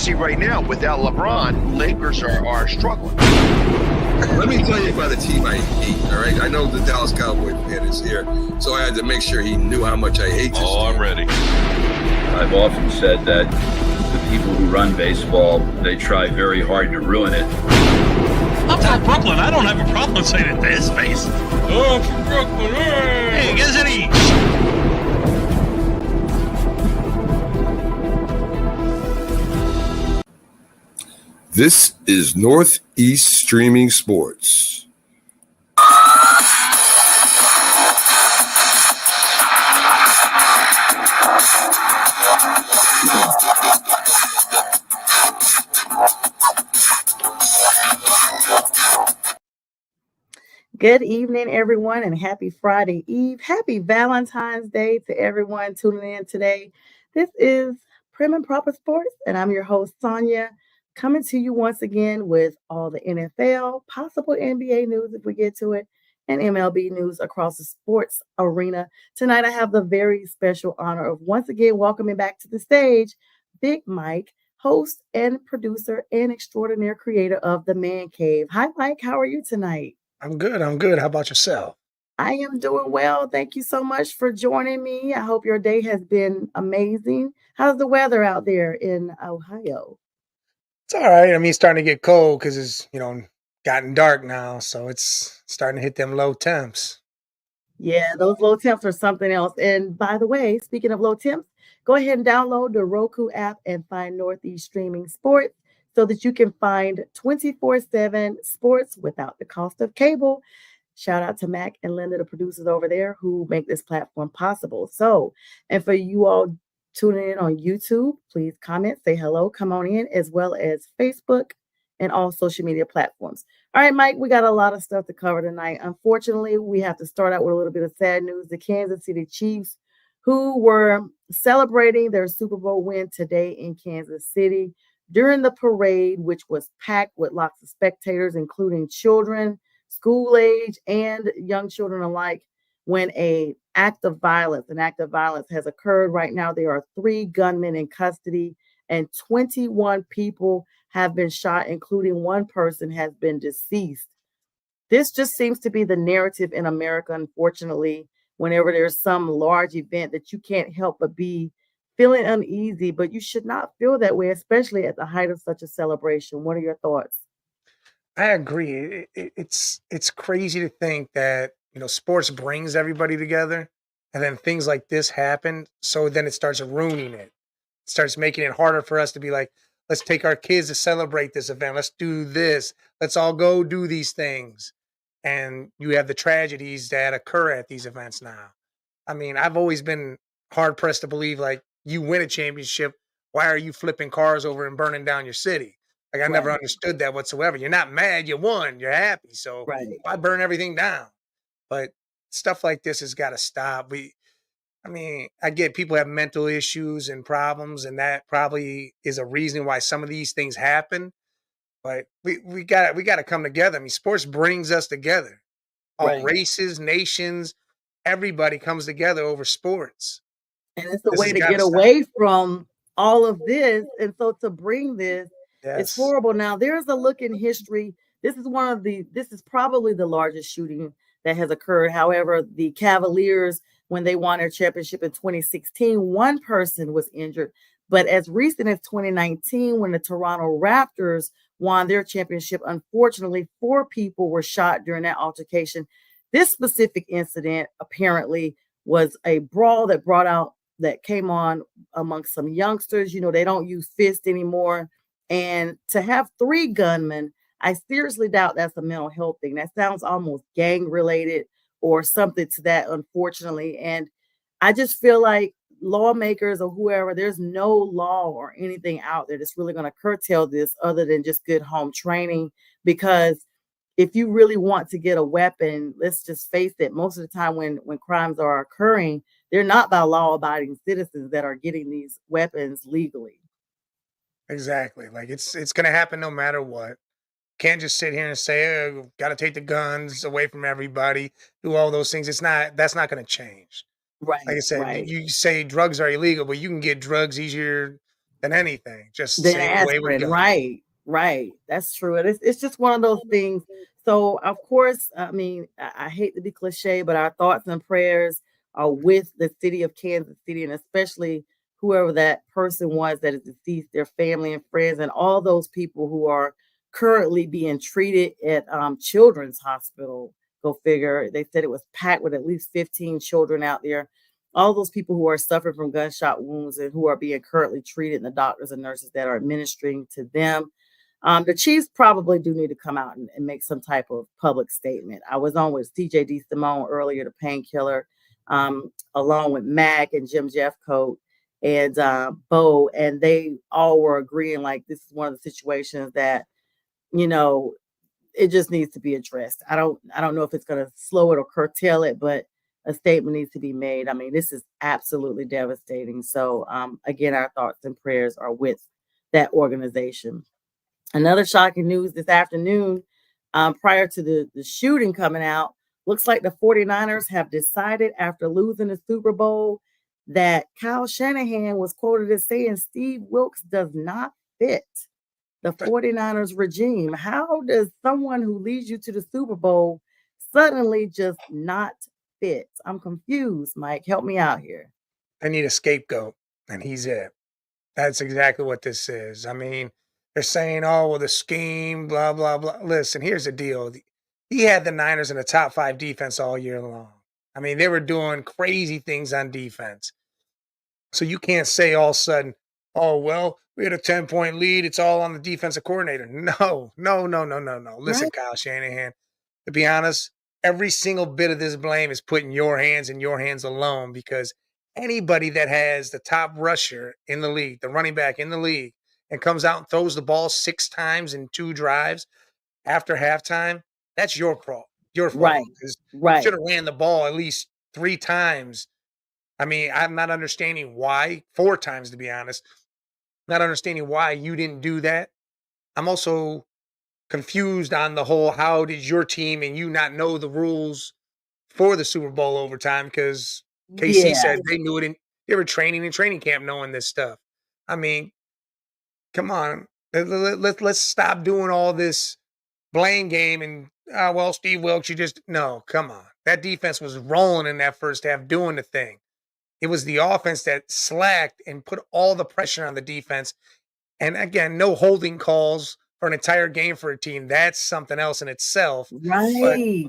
see right now, without LeBron, Lakers are struggling. Let me tell you about the team I hate, all right? I know the Dallas Cowboy fan is here, so I had to make sure he knew how much I hate this team. I'm ready. I've often said that the people who run baseball, they try very hard to ruin it. I'm from Brooklyn. I don't have a problem saying it to his face. Oh, I'm from Brooklyn. Hey, get any... This is Northeast Streaming Sports. Good evening, everyone, and happy Friday Eve. Happy Valentine's Day to everyone tuning in today. This is Prim and Proper Sports, and I'm your host, Sonia, coming to you once again with all the NFL, possible NBA news if we get to it, and MLB news across the sports arena. Tonight, I have the very special honor of once again welcoming back to the stage Big Mike, host and producer and extraordinary creator of the ManCave. Hi, Mike. How are you tonight? I'm good. How about yourself? I am doing well. Thank you so much for joining me. I hope your day has been amazing. How's the weather out there in Ohio? It's all right. I mean, it's starting to get cold because it's, gotten dark now. So it's starting to hit them low temps. Yeah, those low temps are something else. And by the way, speaking of low temps, go ahead and download the Roku app and find Northeast Streaming Sports so that you can find 24/7 sports without the cost of cable. Shout out to Mac and Linda, the producers over there who make this platform possible. So, and for you all tuning in on YouTube, please comment, say hello, come on in, as well as Facebook and all social media platforms. All right, Mike, we got a lot of stuff to cover tonight. Unfortunately, we have to start out with a little bit of sad news. The Kansas City Chiefs, who were celebrating their Super Bowl win today in Kansas City, during the parade, which was packed with lots of spectators, including children, school age, and young children alike, when an act of violence has occurred. Right now, there are 3 gunmen in custody and 21 people have been shot, including 1 person has been deceased. This just seems to be the narrative in America, unfortunately, whenever there's some large event that you can't help but be feeling uneasy, but you should not feel that way, especially at the height of such a celebration. What are your thoughts? I agree. It's crazy to think that, sports brings everybody together and then things like this happen. So then it starts ruining it. It starts making it harder for us to be like, let's take our kids to celebrate this event. Let's do this. Let's all go do these things. And you have the tragedies that occur at these events now. I mean, I've always been hard pressed to believe like you win a championship. Why are you flipping cars over and burning down your city? Like I never understood that whatsoever. You're not mad, you won, you're happy. So why burn everything down? But stuff like this has got to stop. I get people have mental issues and problems, and that probably is a reason why some of these things happen. But we got to come together. I mean, sports brings us together. All races, nations, everybody comes together over sports. And it's the way to get away from all of this. And so to bring this, it's horrible. Now, there's a look in history. This is probably the largest shooting that has occurred. However, the Cavaliers, when they won their championship in 2016, 1 person was injured. But as recent as 2019, when the Toronto Raptors won their championship, unfortunately, 4 people were shot during that altercation. This specific incident apparently was a brawl that came on amongst some youngsters. They don't use fists anymore. And to have 3 gunmen, I seriously doubt that's a mental health thing. That sounds almost gang related or something to that, unfortunately. And I just feel like lawmakers or whoever, there's no law or anything out there that's really going to curtail this other than just good home training. Because if you really want to get a weapon, let's just face it, most of the time when crimes are occurring, they're not by law-abiding citizens that are getting these weapons legally. Exactly. Like it's going to happen no matter what. Can't just sit here and say, oh, got to take the guns away from everybody, do all those things. That's not going to change. Right. Like I said, right. You say drugs are illegal, but you can get drugs easier than anything. Just Than say away we aspirin, go. right. That's true. It's just one of those things. So of course, I mean, I hate to be cliche, but our thoughts and prayers are with the city of Kansas City, and especially whoever that person was that is deceased, their family and friends, and all those people who are currently being treated at Children's Hospital. Go figure. They said it was packed with at least 15 children out there. All those people who are suffering from gunshot wounds and who are being currently treated, and the doctors and nurses that are administering to them. The Chiefs probably do need to come out and make some type of public statement. I was on with CJD Simone earlier, the painkiller, along with Mac and Jim Jeffcoat and Bo, and they all were agreeing like this is one of the situations that, you know, it just needs to be addressed. I don't know if it's going to slow it or curtail it, but a statement needs to be made. I mean, this is absolutely devastating. So again, our thoughts and prayers are with that organization. Another shocking news this afternoon, prior to the shooting coming out, looks like the 49ers have decided after losing the Super Bowl that Kyle Shanahan was quoted as saying Steve Wilks does not fit the 49ers regime. How does someone who leads you to the Super Bowl suddenly just not fit? I'm confused, Mike. Help me out here. I need a scapegoat, and he's it. That's exactly what this is. I mean, they're saying, oh, well, the scheme, blah, blah, blah. Listen, here's the deal. He had the Niners in the top 5 defense all year long. I mean, they were doing crazy things on defense. So you can't say all of a sudden, oh, well, we had a 10-point lead. It's all on the defensive coordinator. No. Listen, Right. Kyle Shanahan, to be honest, every single bit of this blame is put in your hands and your hands alone, because anybody that has the top rusher in the league, the running back in the league, and comes out and throws the ball 6 times in 2 drives after halftime, that's your fault. Your fault, Right. because you Right. should have ran the ball at least 3 times. I mean, I'm not understanding why, 4 times to be honest, not understanding why you didn't do that. I'm also confused on the whole, how did your team and you not know the rules for the Super Bowl overtime? Because KC Yeah. said they knew it, and they were training in training camp knowing this stuff. I mean, come on. Let's stop doing all this blame game and, well, Steve Wilks, you just, no, come on. That defense was rolling in that first half doing the thing. It was the offense that slacked and put all the pressure on the defense. And again, no holding calls for an entire game for a team. That's something else in itself. But Right.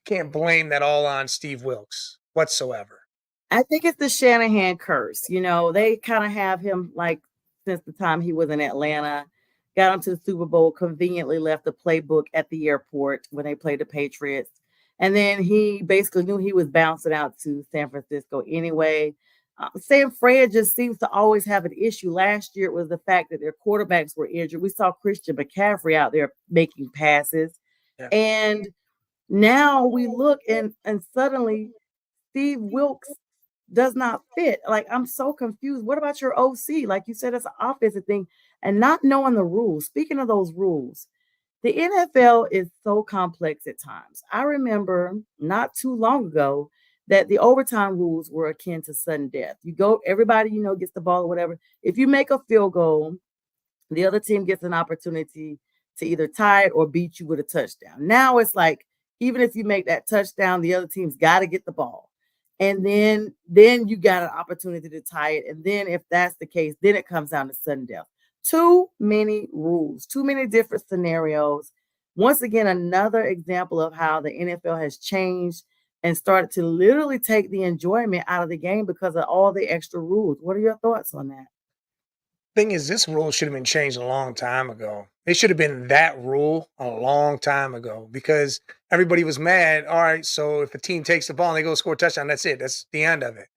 can't blame that all on Steve Wilks whatsoever. I think it's the Shanahan curse. You know, they kind of have him like since the time he was in Atlanta, got him to the Super Bowl, conveniently left the playbook at the airport when they played the Patriots. And then he basically knew he was bouncing out to San Francisco anyway. San Fran just seems to always have an issue. Last year, it was the fact that their quarterbacks were injured. We saw Christian McCaffrey out there making passes. Yeah. And now we look and suddenly Steve Wilks does not fit. Like, I'm so confused. What about your OC? Like you said, it's an offensive thing and not knowing the rules. Speaking of those rules, the NFL is so complex at times. I remember not too long ago that the overtime rules were akin to sudden death. You go, everybody, you know, gets the ball or whatever. If you make a field goal, the other team gets an opportunity to either tie it or beat you with a touchdown. Now it's like, even if you make that touchdown, the other team's got to get the ball. And then you got an opportunity to tie it. And then if that's the case, then it comes down to sudden death. Too many rules, too many different scenarios. Once again, another example of how the NFL has changed and started to literally take the enjoyment out of the game because of all the extra rules. What are your thoughts on that? Thing is, this rule should have been changed a long time ago. It should have been that rule a long time ago, because everybody was mad. All right, so if a team takes the ball and they go score a touchdown, that's it. That's the end of it.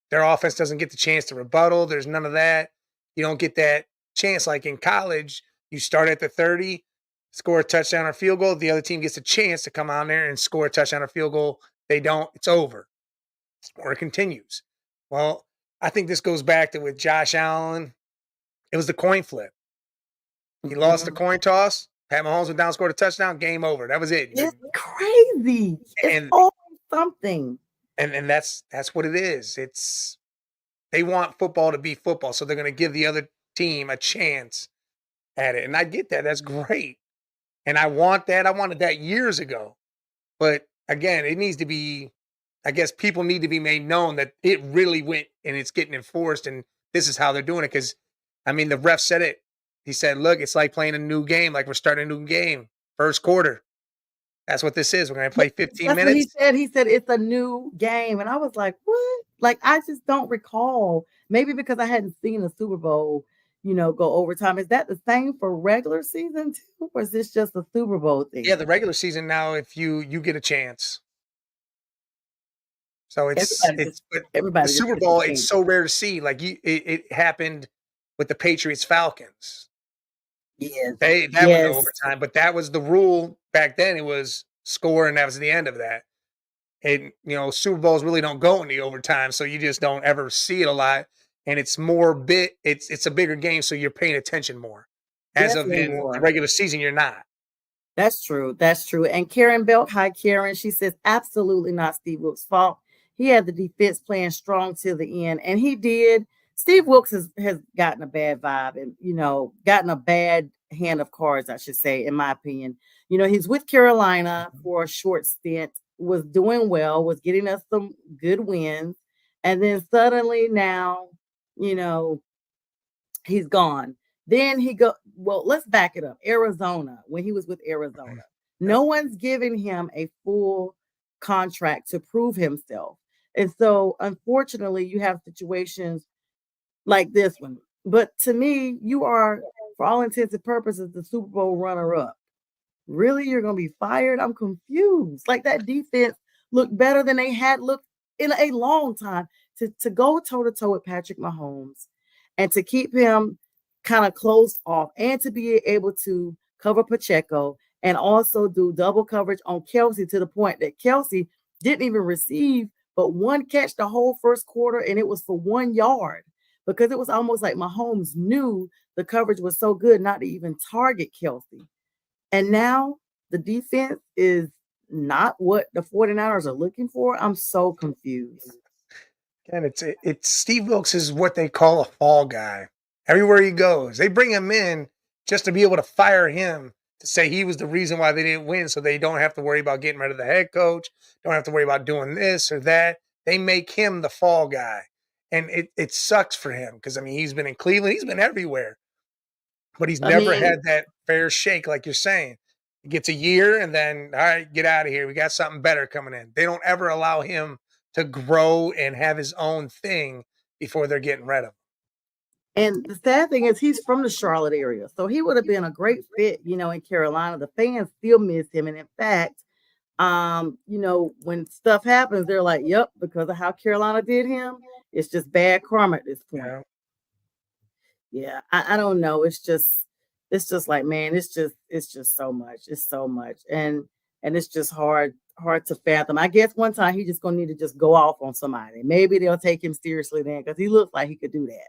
Their offense doesn't get the chance to rebuttal. There's none of that. You don't get that chance like in college. You start at the 30, score a touchdown or field goal. The other team gets a chance to come on there and score a touchdown or field goal. They don't. It's over. Or it continues. Well, I think this goes back to with Josh Allen. It was the coin flip. He lost the Mhm. coin toss. Pat Mahomes went down, scored a touchdown. Game over. That was it. It's crazy. It's And always something. and that's what it is. It's, they want football to be football, so they're going to give the other team a chance at it. And I get that. That's great. And I want that. I wanted that years ago. But again, it needs to be, I guess people need to be made known that it really went and it's getting enforced. And this is how they're doing it. Because, I mean, the ref said it. He said, look, it's like playing a new game, like we're starting a new game. First quarter. That's what this is. We're going to play 15 That's minutes. what he said. He said it's a new game. And I was like, what? Like, I just don't recall. Maybe because I hadn't seen a Super Bowl, go overtime. Is that the same for regular season too? Or is this just a Super Bowl thing? Yeah, the regular season now, if you get a chance. So Everybody the just Super gets a Bowl, chance. it's so rare to see. Like it happened with the Patriots Falcons. Yes. That went to overtime, but that was the rule back then. It was score, and that was the end of that. And Super Bowls really don't go into overtime, so you just don't ever see it a lot. And it's it's a bigger game, so you're paying attention more. As of Definitely in more. the regular season, you're not. That's true. That's true. And Karen Belk, hi Karen. She says absolutely not Steve Wilkes' fault. He had the defense playing strong till the end, and he did. Steve Wilkes has gotten a bad vibe and gotten a bad hand of cards, I should say, in my opinion. He's with Carolina for a short stint, was doing well, was getting us some good wins, and then suddenly now, he's gone. Then let's back it up. Arizona, when he was with Arizona, no one's giving him a full contract to prove himself. And so, unfortunately, you have situations like this one. But to me, you are, for all intents and purposes, the Super Bowl runner-up. Really? You're going to be fired? I'm confused. Like, that defense looked better than they had looked in a long time. To go toe-to-toe with Patrick Mahomes and to keep him kind of closed off and to be able to cover Pacheco and also do double coverage on Kelsey to the point that Kelsey didn't even receive but one catch the whole first quarter, and it was for 1 yard because it was almost like Mahomes knew the coverage was so good not to even target Kelsey. And now the defense is not what the 49ers are looking for. I'm so confused. And it's Steve Wilkes is what they call a fall guy. Everywhere he goes, they bring him in just to be able to fire him to say he was the reason why they didn't win, so they don't have to worry about getting rid of the head coach, don't have to worry about doing this or that. They make him the fall guy. And it sucks for him because, I mean, he's been in Cleveland. He's been everywhere. But he's never had that fair shake like you're saying. He gets a year and then, all right, get out of here. We got something better coming in. They don't ever allow him to grow and have his own thing before they're getting rid of him. And the sad thing is he's from the Charlotte area. So he would have been a great fit, in Carolina. The fans still miss him. And in fact, when stuff happens, they're like, yep, because of how Carolina did him, it's just bad karma at this point. Yeah, I don't know. It's just like, man, it's just so much. It's so much. And it's just hard to fathom. I guess one time he's just gonna need to just go off on somebody. Maybe they'll take him seriously then because he looks like he could do that.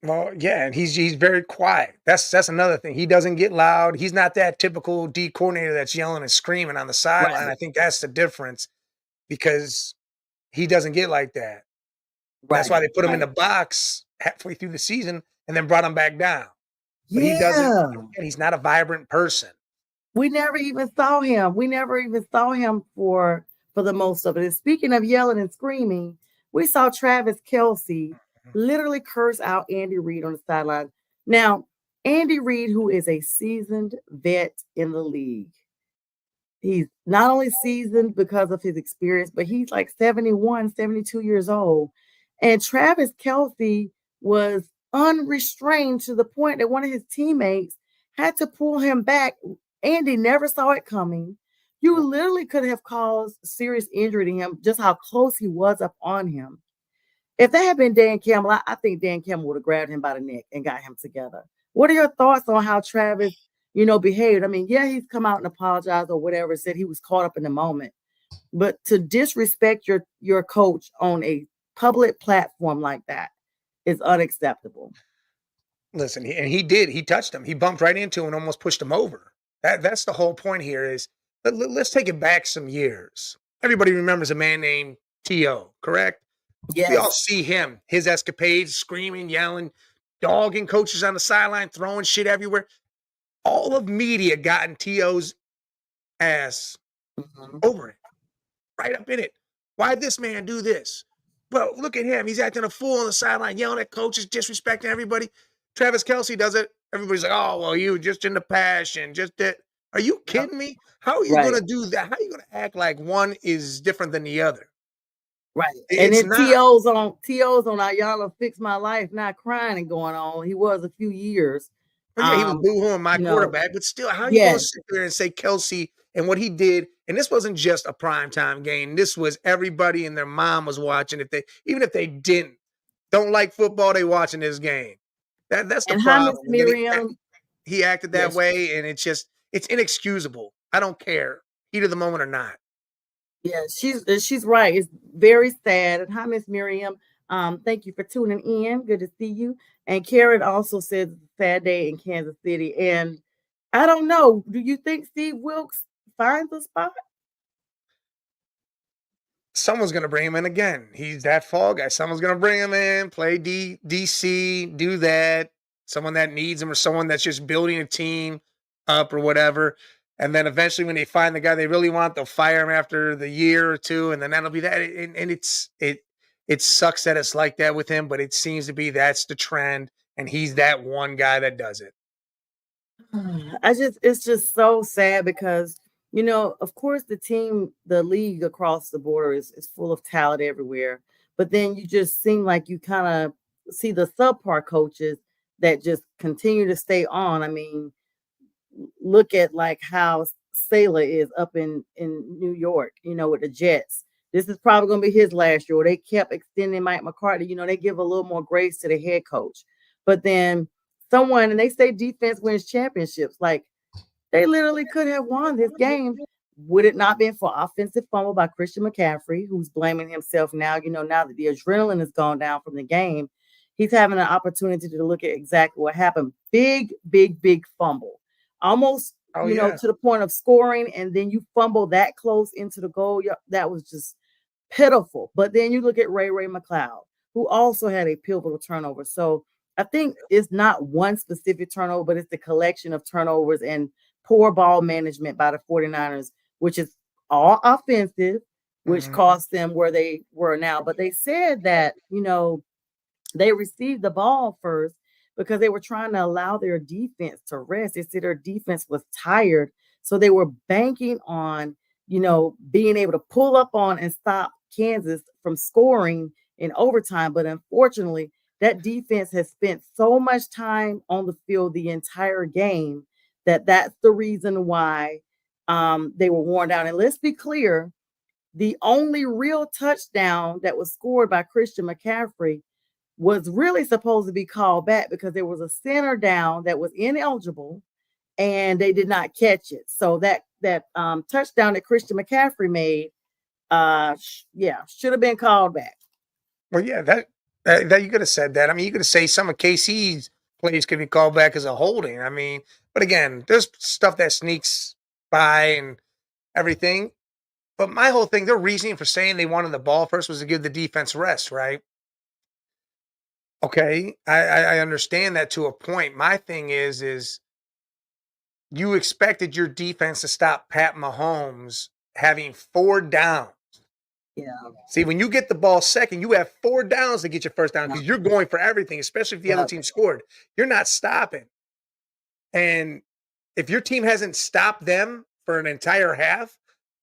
Well, yeah, and he's very quiet. That's another thing. He doesn't get loud. He's not that typical D coordinator that's yelling and screaming on the sideline. Right. I think that's the difference because he doesn't get like that. Right. That's why they put him in the box halfway through the season and then brought him back down. But Yeah. he doesn't, and he's not a vibrant person. We never even saw him. For the most of it. And speaking of yelling and screaming, we saw Travis Kelce literally curse out Andy Reid on the sideline. Now, Andy Reid, who is a seasoned vet in the league, he's not only seasoned because of his experience, but he's like 71, 72 years old. And Travis Kelce was unrestrained to the point that one of his teammates had to pull him back. Andy never saw it coming. You literally could have caused serious injury to him, just how close he was up on him. If that had been Dan Campbell, I think Dan Campbell would have grabbed him by the neck and got him together. What are your thoughts on how Travis, behaved? I mean, yeah, he's come out and apologized or whatever, said he was caught up in the moment. But to disrespect your coach on a public platform like that is unacceptable. Listen, he did. He touched him. He bumped right into him and almost pushed him over. That's the whole point here is let's take it back some years. Everybody remembers a man named T.O., correct? Yes. We all see him, his escapades, screaming, yelling, dogging coaches on the sideline, throwing shit everywhere. All of media got in T.O.'s ass over it, right up in it. Why'd this man do this? Well, look at him. He's acting a fool on the sideline, yelling at coaches, disrespecting everybody. Travis Kelce does it. Everybody's like, oh, well, you just in the passion, just that. Are you kidding me? How are you Right. going to do that? How are you going to act like one is different than the other? Right. And It's then not. T.O.'s on Y'all Fix My Life, not crying and going on. He was a few years. Well, yeah, he was boo-hooing my you know, quarterback, but still, how are you going to yes. sit there and say Kelce and what he did? And this wasn't just a primetime game. This was everybody and their mom was watching. Even if they don't like football, they watching this game. That's the And hi, Miss problem. And then Miriam. he acted that Yes. way, and it's inexcusable. I don't care, heat of the moment or not. Yeah, she's right. It's very sad. And hi, Miss Miriam. Thank you for tuning in. Good to see you. And Karen also said sad day in Kansas City. And I don't know. Do you think Steve Wilkes finds a spot? Someone's gonna bring him in again. He's that fall guy. Someone's gonna bring him in, play DC, do that. Someone that needs him or someone that's just building a team up or whatever. And then eventually, when they find the guy they really want, they'll fire him after the year or two, and then that'll be that. And it sucks that it's like that with him, but it seems to be that's the trend, and he's that one guy that does it. It's just so sad because, of course, the league across the border is full of talent everywhere. But then you just seem like you kind of see the subpar coaches that just continue to stay on. I mean, look at like how Salah is up in New York, with the Jets. This is probably going to be his last year. They kept extending Mike McCarthy. They give a little more grace to the head coach. But then and they say defense wins championships. Like, they literally could have won this game would it not been for offensive fumble by Christian McCaffrey, who's blaming himself now. Now that the adrenaline has gone down from the game, he's having an opportunity to look at exactly what happened. Big, big, big fumble. Almost, to the point of scoring, and then you fumble that close into the goal. That was just pitiful. But then you look at Ray McLeod, who also had a pivotal turnover. So I think it's not one specific turnover, but it's the collection of turnovers and poor ball management by the 49ers, which is all offensive, which cost them where they were now. But they said that, they received the ball first because they were trying to allow their defense to rest. They said their defense was tired. So they were banking on, being able to pull up on and stop Kansas from scoring in overtime. But unfortunately, that defense has spent so much time on the field the entire game that's the reason why they were worn down. And let's be clear, the only real touchdown that was scored by Christian McCaffrey was really supposed to be called back because there was a center down that was ineligible and they did not catch it. So that touchdown that Christian McCaffrey made, should have been called back. Well, yeah, that you could have said that. I mean, you could have said some of KC's plays could be called back as a holding. I mean, but again, there's stuff that sneaks by and everything. But my whole thing, their reasoning for saying they wanted the ball first was to give the defense rest, right? Okay, I understand that to a point. My thing is you expected your defense to stop Pat Mahomes having 4 downs. Yeah. See, when you get the ball second, you have 4 downs to get your first down because you're going for everything, especially if the other team scored. You're not stopping. And if your team hasn't stopped them for an entire half,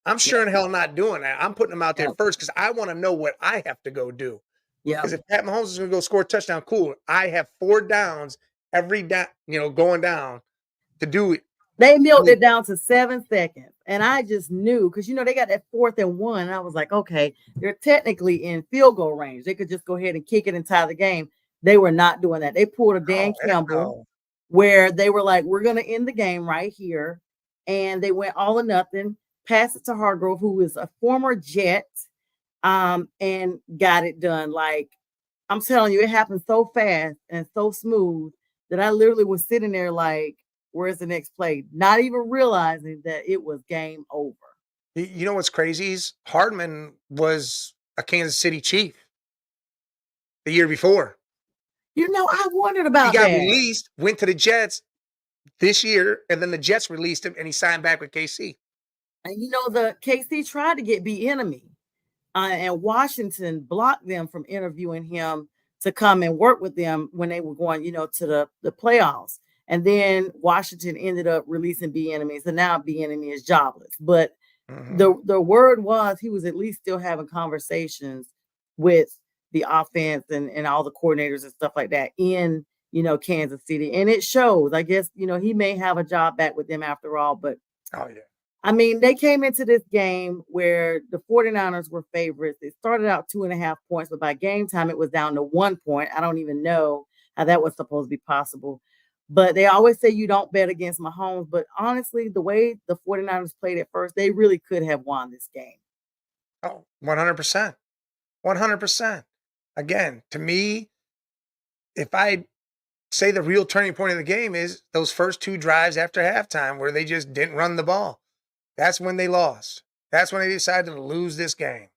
I'm sure in hell not doing that. I'm putting them out there first because I want to know what I have to go do. Yeah. Because if Pat Mahomes is going to go score a touchdown, cool. I have 4 downs every down, going down to do it. They milked it down to 7 seconds. And I just knew because, they got that 4th and 1. And I was like, okay, they're technically in field goal range. They could just go ahead and kick it and tie the game. They were not doing that. They pulled a Dan Campbell where they were like, we're going to end the game right here. And they went all or nothing, passed it to Hargrove, who is a former Jet, and got it done. Like, I'm telling you, it happened so fast and so smooth that I literally was sitting there like, where's the next play? Not even realizing that it was game over. You know what's crazy is Hardman was a Kansas City Chief the year before. I wondered He about got that. released, went to the Jets this year, and then the Jets released him, and he signed back with KC. And the KC tried to get Bieniemy, and Washington blocked them from interviewing him to come and work with them when they were going, to the playoffs. And then Washington ended up releasing Bieniemy, so now Bieniemy is jobless. But the word was he was at least still having conversations with the offense and all the coordinators and stuff like that in Kansas City, and it shows. I guess he may have a job back with them after all, but Oh, yeah. I mean, they came into this game where the 49ers were favorites. It started out 2.5 points, but by game time, it was down to 1 point. I don't even know how that was supposed to be possible. But they always say you don't bet against Mahomes. But honestly, the way the 49ers played at first, they really could have won this game. Oh, 100%. 100%. Again, to me, if I say the real turning point of the game is those first 2 drives after halftime where they just didn't run the ball. That's when they lost. That's when they decided to lose this game.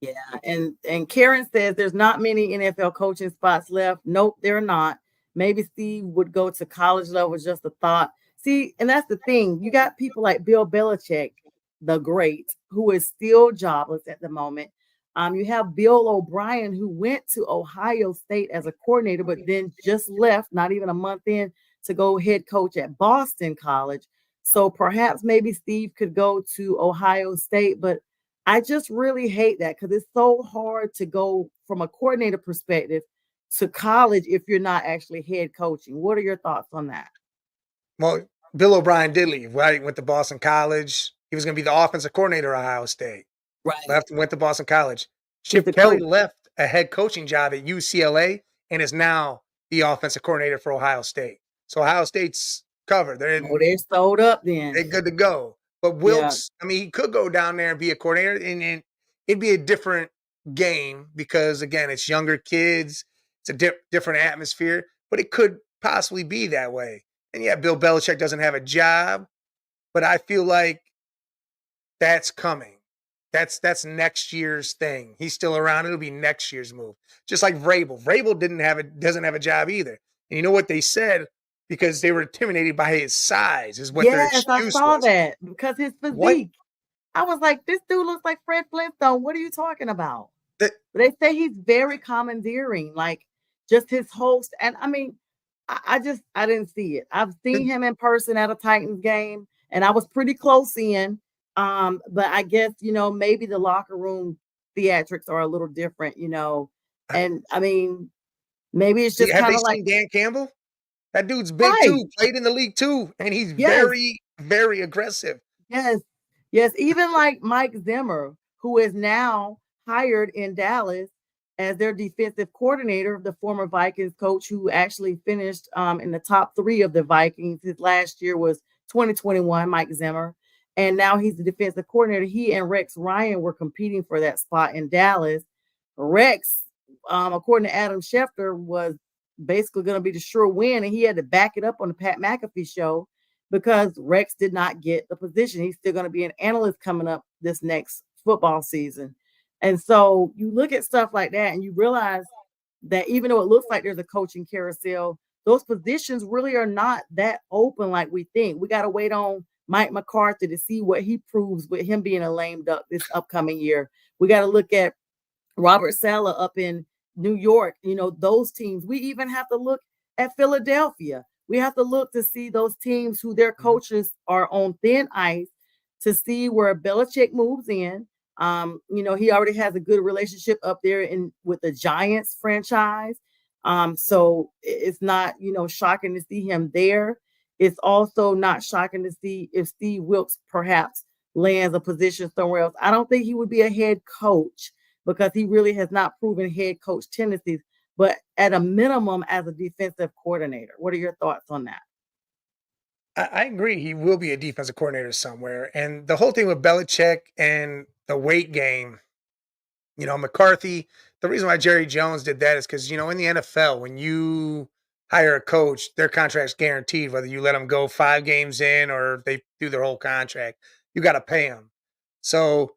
Yeah, and Karen says there's not many NFL coaching spots left. Nope, there are not. Maybe Steve would go to college level, just a thought. See, and that's the thing. You got people like Bill Belichick, the great, who is still jobless at the moment. You have Bill O'Brien, who went to Ohio State as a coordinator, but then just left, not even a month in, to go head coach at Boston College. So perhaps maybe Steve could go to Ohio State, but I just really hate that because it's so hard to go from a coordinator perspective to college if you're not actually head coaching. What are your thoughts on that? Well, Bill O'Brien did leave, right? Went to Boston College. He was going to be the offensive coordinator at Ohio State. Right. Left and went to Boston College. He's the Chip Kelly coach. left a head coaching job at UCLA and is now the offensive coordinator for Ohio State. So Ohio State's covered. They're sold up then. They're good to go. But Wilkes, I mean, he could go down there and be a coordinator, and it'd be a different game because, again, it's younger kids. It's a different atmosphere, but it could possibly be that way. And yeah, Bill Belichick doesn't have a job, but I feel like that's coming. That's next year's thing. He's still around. It'll be next year's move. Just like Vrabel. Vrabel doesn't have a job either. And you know what they said? Because they were intimidated by his size, is what their excuse was. I saw that because his physique. What? I was like, this dude looks like Fred Flintstone. What are you talking about? That- They say he's very commandeering, like just his host. And I mean, I didn't see it. I've seen him in person at a Titans game, and I was pretty close in. But I guess, maybe the locker room theatrics are a little different, and I mean, maybe it's just Have kind they of like seen Dan Campbell? That dude's big too, played in the league too, and he's very, very aggressive. Yes. Yes. Even like Mike Zimmer, who is now hired in Dallas as their defensive coordinator, the former Vikings coach who actually finished in the top 3 of the Vikings. His last year was 2021, Mike Zimmer. And now he's the defensive coordinator. He and Rex Ryan were competing for that spot in Dallas. Rex, according to Adam Schefter, was basically going to be the sure win, and he had to back it up on the Pat McAfee show because Rex did not get the position. He's still going to be an analyst coming up this next football season. And so you look at stuff like that and you realize that even though it looks like there's a coaching carousel, those positions really are not that open like we think. We got to wait on Mike McCarthy to see what he proves with him being a lame duck this upcoming year. We got to look at Robert Saleh up in New York, those teams. We even have to look at Philadelphia. We have to look to see those teams who their coaches are on thin ice to see where Belichick moves in. He already has a good relationship up there with the Giants franchise. So it's not, shocking to see him there. It's also not shocking to see if Steve Wilkes perhaps lands a position somewhere else. I don't think he would be a head coach because he really has not proven head coach tendencies, but at a minimum as a defensive coordinator. What are your thoughts on that? I agree. He will be a defensive coordinator somewhere. And the whole thing with Belichick and the weight game, McCarthy, the reason why Jerry Jones did that is because, in the NFL, when you hire a coach, their contract's guaranteed, whether you let them go 5 games in or they do their whole contract, you got to pay them. So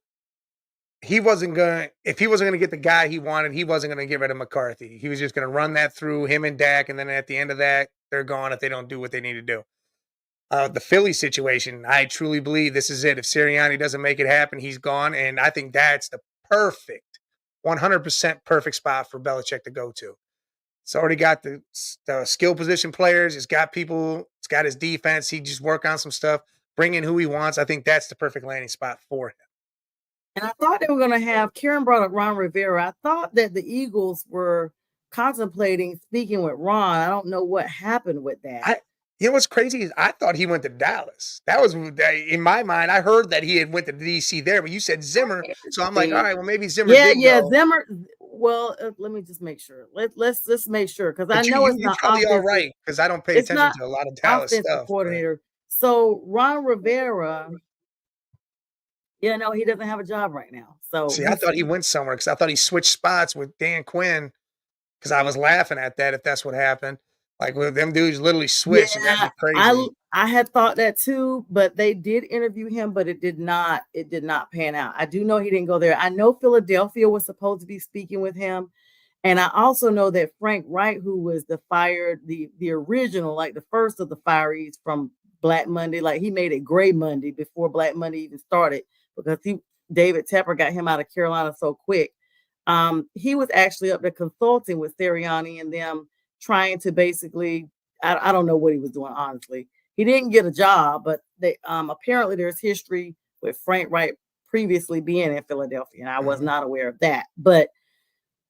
he wasn't gonna if he wasn't gonna get the guy he wanted, he wasn't gonna get rid of McCarthy. He was just gonna run that through him and Dak, and then at the end of that, they're gone if they don't do what they need to do. The Philly situation, I truly believe this is it. If Sirianni doesn't make it happen, he's gone, and I think that's the perfect, 100% perfect spot for Belichick to go to. It's already got the skill position players. It's got people. It's got his defense. He just work on some stuff, bring in who he wants. I think that's the perfect landing spot for him. And I thought they were going to have, Karen brought up Ron Rivera. I thought that the Eagles were contemplating speaking with Ron. I don't know what happened with that. You know what's crazy is I thought he went to Dallas. That was in my mind. I heard that he had went to DC there, but you said Zimmer, so I'm like, all right, well maybe Zimmer. Yeah, go. Zimmer. Well, let me just make sure. Let's just make sure because I know it's you're not probably all right because I don't pay attention to a lot of Dallas stuff. Coordinator. So Ron Rivera. Yeah, no, he doesn't have a job right now. So see, I thought he went somewhere because I thought he switched spots with Dan Quinn because I was laughing at that if that's what happened. Like with them dudes literally switched. Yeah, that'd be crazy. I had thought that too, but they did interview him, but it did not pan out. I do know he didn't go there. I know Philadelphia was supposed to be speaking with him. And I also know that Frank Wright, who was the original, like the first of the fireys from Black Monday, like he made it Gray Monday before Black Monday even started because David Tepper got him out of Carolina so quick. He was actually up there consulting with Sirianni and them, trying to basically, I don't know what he was doing, honestly. He didn't get a job, but they apparently there's history with Frank Wright previously being in Philadelphia, and I was not aware of that. But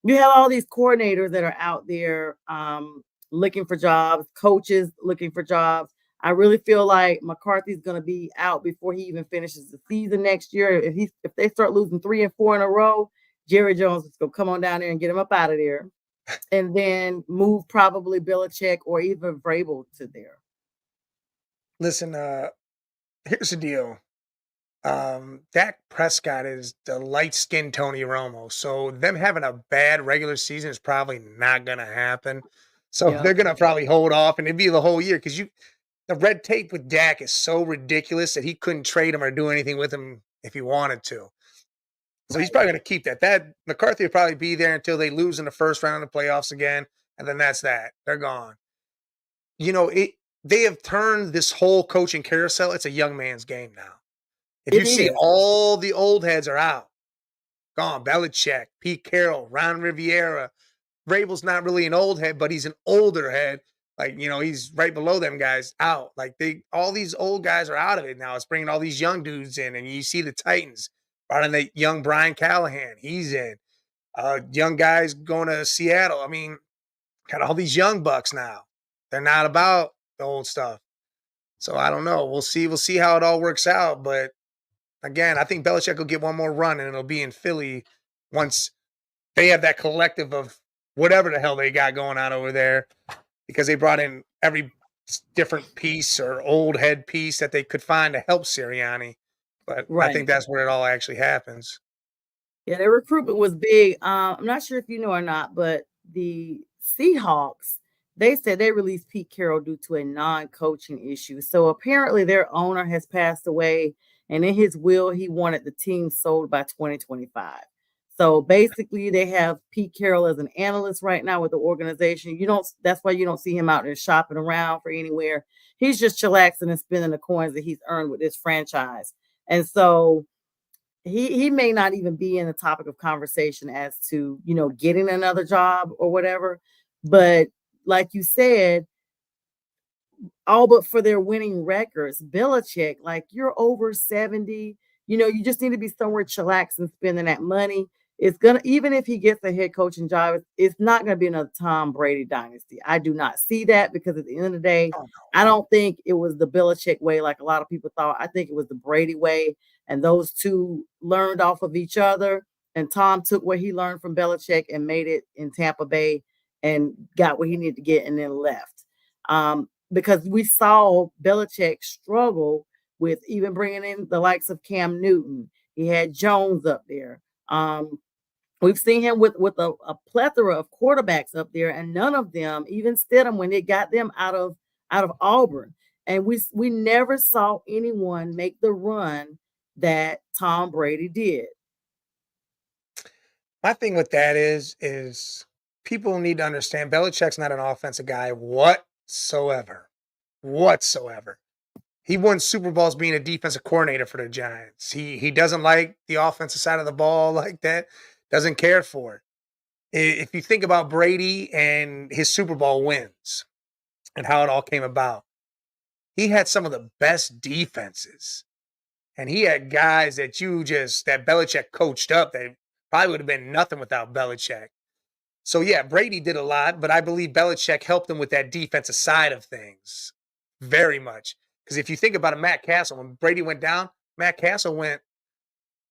you have all these coordinators that are out there looking for jobs, coaches looking for jobs. I really feel like McCarthy's going to be out before he even finishes the season next year. If they start losing 3 and 4 in a row, Jerry Jones is going to come on down there and get him up out of there. And then move probably Belichick or even Vrabel to there. Listen, here's the deal. Dak Prescott is the light-skinned Tony Romo. So them having a bad regular season is probably not going to happen. So they're going to probably hold off, and it'd be the whole year because the red tape with Dak is so ridiculous that he couldn't trade him or do anything with him if he wanted to. So he's probably going to keep that. That McCarthy will probably be there until they lose in the first round of the playoffs again, and then that's that. They're gone. You know, they have turned this whole coaching carousel. It's a young man's game now. If you see all the old heads are out, gone. Belichick, Pete Carroll, Ron Riviera. Vrabel's not really an old head, but he's an older head. Like, you know, he's right below them guys out. Like all these old guys are out of it now. It's bringing all these young dudes in, and you see the Titans. Brought in the young Brian Callahan. He's in. Young guys going to Seattle. I mean, got all these young bucks now. They're not about the old stuff. So I don't know. We'll see. We'll see how it all works out. But again, I think Belichick will get one more run, and it'll be in Philly once they have that collective of whatever the hell they got going on over there, because they brought in every different piece or old head piece that they could find to help Sirianni. But I think that's where it all actually happens. Yeah, their recruitment was big. I'm not sure if you know or not, but the Seahawks, they said they released Pete Carroll due to a non-coaching issue. So apparently their owner has passed away, and in his will, he wanted the team sold by 2025. So basically, they have Pete Carroll as an analyst right now with the organization. That's why you don't see him out there shopping around for anywhere. He's just chillaxing and spending the coins that he's earned with this franchise. And so he may not even be in the topic of conversation as to, getting another job or whatever. But like you said, all but for their winning records, Belichick, like you're over 70, you just need to be somewhere chillaxing, spending that money. It's even if he gets a head coaching job, it's not going to be another Tom Brady dynasty. I do not see that because at the end of the day, I don't think it was the Belichick way like a lot of people thought. I think it was the Brady way, and those two learned off of each other, and Tom took what he learned from Belichick and made it in Tampa Bay and got what he needed to get and then left. Because we saw Belichick struggle with even bringing in the likes of Cam Newton. He had Jones up there. We've seen him with a plethora of quarterbacks up there, and none of them, even Stidham, when they got them out of Auburn, and we never saw anyone make the run that Tom Brady did. My thing with that is people need to understand Belichick's not an offensive guy whatsoever. Whatsoever. He won Super Bowls being a defensive coordinator for the Giants. He doesn't like the offensive side of the ball like that. Doesn't care for it. If you think about Brady and his Super Bowl wins and how it all came about, he had some of the best defenses. And he had guys that that Belichick coached up that probably would have been nothing without Belichick. So yeah, Brady did a lot, but I believe Belichick helped him with that defensive side of things very much. Because if you think about it, Matt Castle, when Brady went down, Matt Castle went,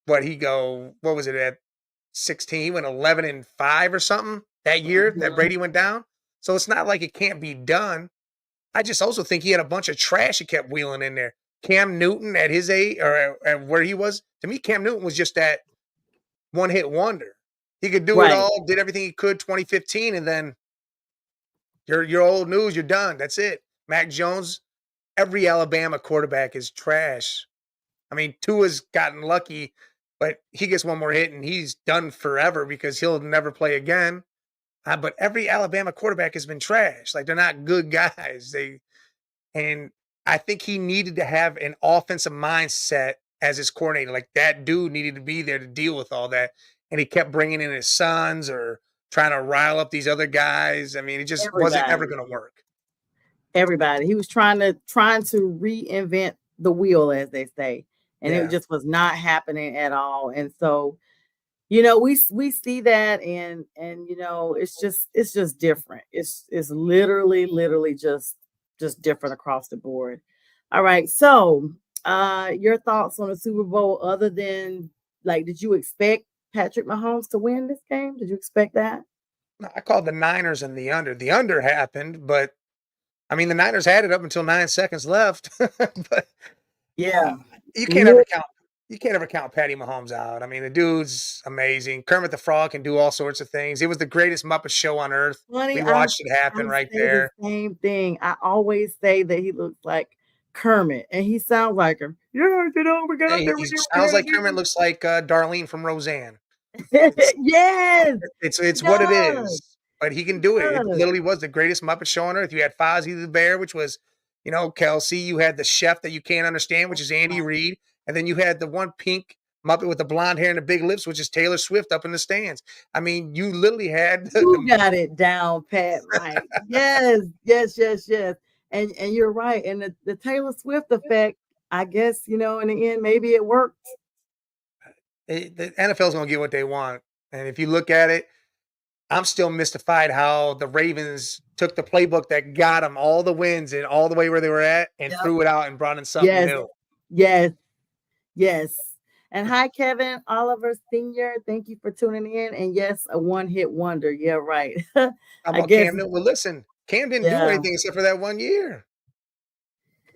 what was it at 16? He went 11-5 or something that year that Brady went down. So it's not like it can't be done. I just also think he had a bunch of trash he kept wheeling in there. Cam Newton at his age or at where he was, to me, Cam Newton was just that one-hit wonder. He could do it all, did everything he could 2015, and then you're old news, you're done. That's it. Mac Jones, every Alabama quarterback is trash. I mean, Tua's gotten lucky, but he gets one more hit and he's done forever because he'll never play again. But every Alabama quarterback has been trash. Like, they're not good guys. And I think he needed to have an offensive mindset as his coordinator. Like, that dude needed to be there to deal with all that. And he kept bringing in his sons or trying to rile up these other guys. I mean, it just wasn't ever going to work. Everybody. He was trying to reinvent the wheel, as they say. And it just was not happening at all. And so, we see that and it's just different. It's literally just different across the board. All right. So your thoughts on the Super Bowl, other than, like, did you expect Patrick Mahomes to win this game? Did you expect that? I called the Niners and the under. The under happened, but I mean, the Niners had it up until 9 seconds left. But yeah, you can't ever count Patty Mahomes out. I mean, the dude's amazing. Kermit the Frog can do all sorts of things. It was the greatest Muppet show on earth. We watched it happen right there. The same thing. I always say that he looks like Kermit, and he sounds like him. Yeah, we got up there. He sounds like Kermit, looks like Darlene from Roseanne. Yes, it's what it is. But he can do it. It literally was the greatest Muppet show on earth. You had Fozzie the Bear, which was, Kelsey. You had the chef that you can't understand, which is Andy Reid. And then you had the one pink Muppet with the blonde hair and the big lips, which is Taylor Swift up in the stands. I mean, you literally had you got it down, Pat. Right. Yes. And you're right. And the Taylor Swift effect, I guess, in the end, maybe it worked. The NFL's going to get what they want. And if you look at it, I'm still mystified how the Ravens took the playbook that got them all the wins and all the way where they were at and threw it out and brought in something new. Yes. And hi, Kevin Oliver Sr. Thank you for tuning in. And yes, a one-hit wonder. Yeah, right. How about Cam Newton? Well, listen, Cam didn't do anything except for that 1 year.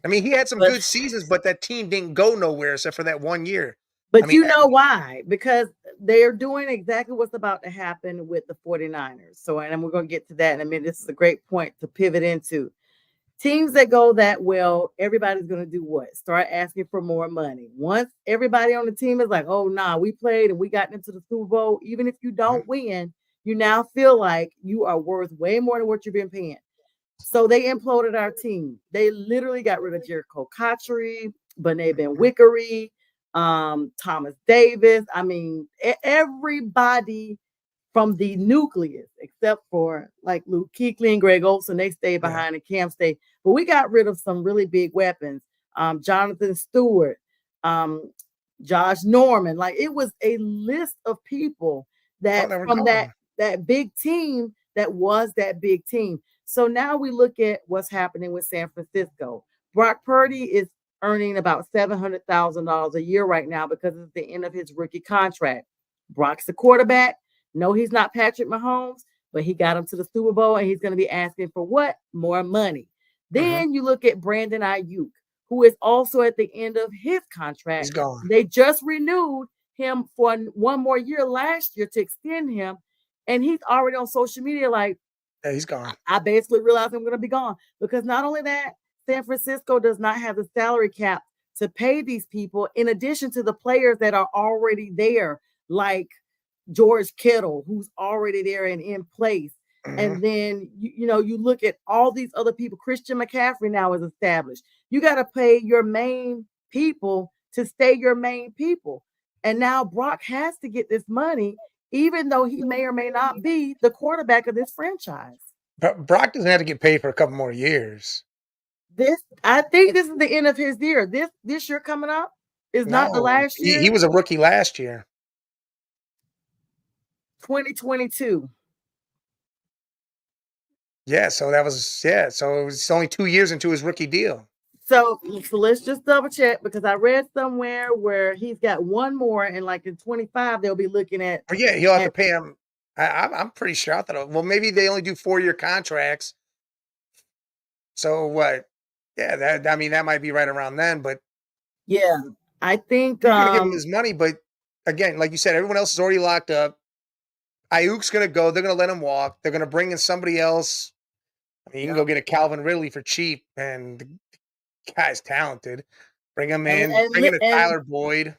I mean, he had some good seasons, but that team didn't go nowhere except for that 1 year. But you know why? Because they're doing exactly what's about to happen with the 49ers. So, and we're going to get to that in a minute. This is a great point to pivot into. Teams that go that well, everybody's going to do what? Start asking for more money. Once everybody on the team is like, oh, nah, we played and we got into the Super Bowl. Even if you don't win, you now feel like you are worth way more than what you've been paying. So they imploded our team. They literally got rid of Jericho Cotchery, Benet Ben Wickery, Thomas Davis. I mean, everybody from the nucleus, except for like Luke Kuechly and Greg Olsen, they stayed behind and Cam stayed. But we got rid of some really big weapons. Jonathan Stewart, Josh Norman. Like, it was a list of people that from that big team that was that big team. So now we look at what's happening with San Francisco. Brock Purdy is earning about $700,000 a year right now because it's the end of his rookie contract. Brock's the quarterback. No, he's not Patrick Mahomes, but he got him to the Super Bowl, and he's going to be asking for what? More money. Then you look at Brandon Ayuk, who is also at the end of his contract. He's gone. They just renewed him for one more year last year to extend him, and he's already on social media like, yeah, he's gone. I basically realized I'm going to be gone because not only that, San Francisco does not have the salary cap to pay these people in addition to the players that are already there, like George Kittle, who's already there and in place. Mhm. And then, you look at all these other people. Christian McCaffrey now is established. You got to pay your main people to stay your main people. And now Brock has to get this money, even though he may or may not be the quarterback of this franchise. But Brock doesn't have to get paid for a couple more years. I think this is the end of his year. This year coming up is not the No, last year. he was a rookie last year. 2022. Yeah, so so it was only 2 years into his rookie deal. So let's just double check, because I read somewhere where he's got one more, and like in 25 they'll be looking at. But yeah, he'll have to pay him. I'm pretty sure. I thought, well, maybe they only do 4-year contracts. So what? Yeah, that might be right around then. But Yeah, I think you're gonna give him his money. But again, like you said, everyone else is already locked up. Ayuk's gonna go. They're gonna let him walk. They're gonna bring in somebody else. I mean, you can go get a Calvin Ridley for cheap, and the guy's talented. Bring him in. Bring in a Tyler Boyd.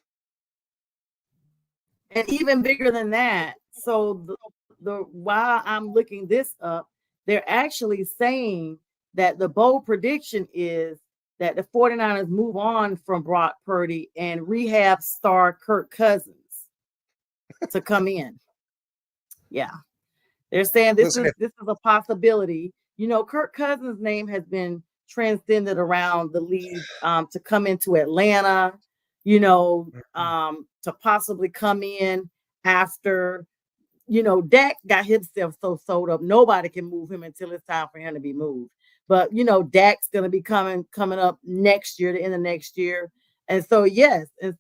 And even bigger than that. So while I'm looking this up, they're actually saying that the bold prediction is that the 49ers move on from Brock Purdy and rehab star Kirk Cousins to come in. Yeah. They're saying this is a possibility. Kirk Cousins' name has been transcended around the league to come into Atlanta, to possibly come in after, Dak got himself so sold up. Nobody can move him until it's time for him to be moved. But, Dak's going to be coming up next year, the end of next year. And so, yes. And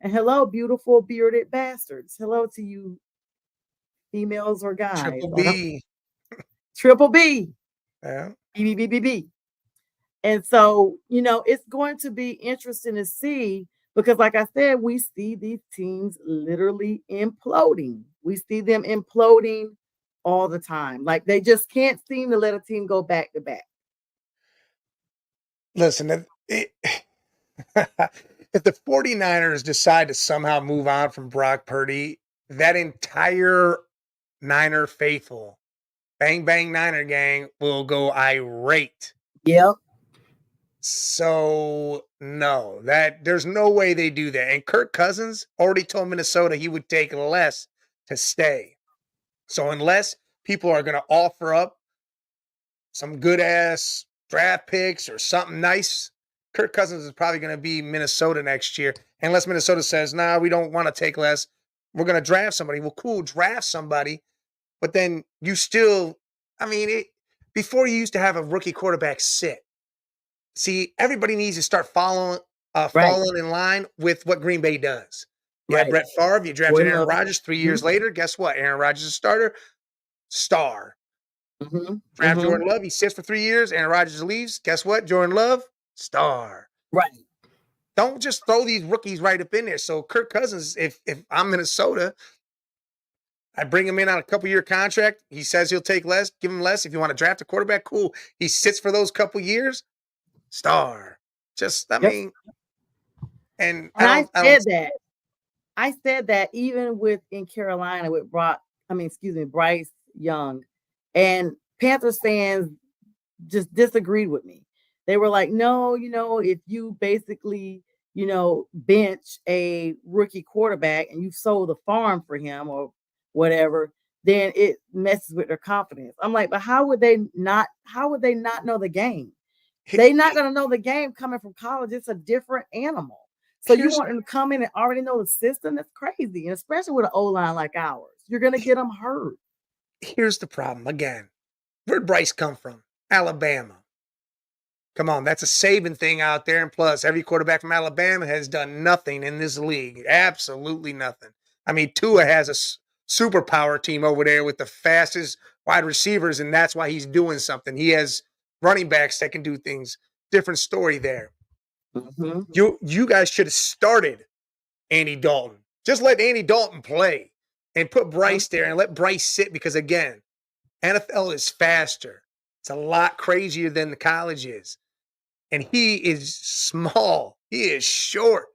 hello, beautiful bearded bastards. Hello to you, females or guys. Triple B. Yeah. B. And so, it's going to be interesting to see, because like I said, we see these teams literally imploding. We see them imploding all the time. Like, they just can't seem to let a team go back to back. Listen, if the 49ers decide to somehow move on from Brock Purdy, that entire Niner faithful, bang, bang, Niner gang will go irate. Yep. So, no, there's no way they do that. And Kirk Cousins already told Minnesota he would take less to stay. So unless people are going to offer up some good-ass draft picks or something nice, Kirk Cousins is probably going to be Minnesota next year. Unless Minnesota says, nah, we don't want to take less. We're going to draft somebody. Well, cool, draft somebody. But then you still, before you used to have a rookie quarterback sit. See, everybody needs to start falling in line with what Green Bay does. You had Brett Favre, you drafted Aaron Rodgers 3 years later. Guess what? Aaron Rodgers is a starter. Star. Draft Jordan Love. He sits for 3 years. Aaron Rodgers leaves. Guess what? Jordan Love, star. Right. Don't just throw these rookies right up in there. So Kirk Cousins, if I'm Minnesota, I bring him in on a couple-year contract. He says he'll take less. Give him less. If you want to draft a quarterback, cool. He sits for those couple years. Star. And I said that even in Carolina with Bryce Young, and Panthers fans just disagreed with me. They were like, no, if you basically, bench a rookie quarterback and you sold the farm for him or whatever, then it messes with their confidence. I'm like, but how would they not know the game? They're not going to know the game coming from college. It's a different animal. So you want them to come in and already know the system? That's crazy. And especially with an O-line like ours, you're going to get them hurt. Here's the problem. Again, where'd Bryce come from? Alabama. Come on, that's a Saban thing out there. And plus, every quarterback from Alabama has done nothing in this league. Absolutely nothing. Tua has a superpower team over there with the fastest wide receivers, and that's why he's doing something. He has running backs that can do things. Different story there. You guys should have started Andy Dalton. Just let Andy Dalton play and put Bryce there and let Bryce sit, because, again, NFL is faster. It's a lot crazier than the college is. And he is small. He is short.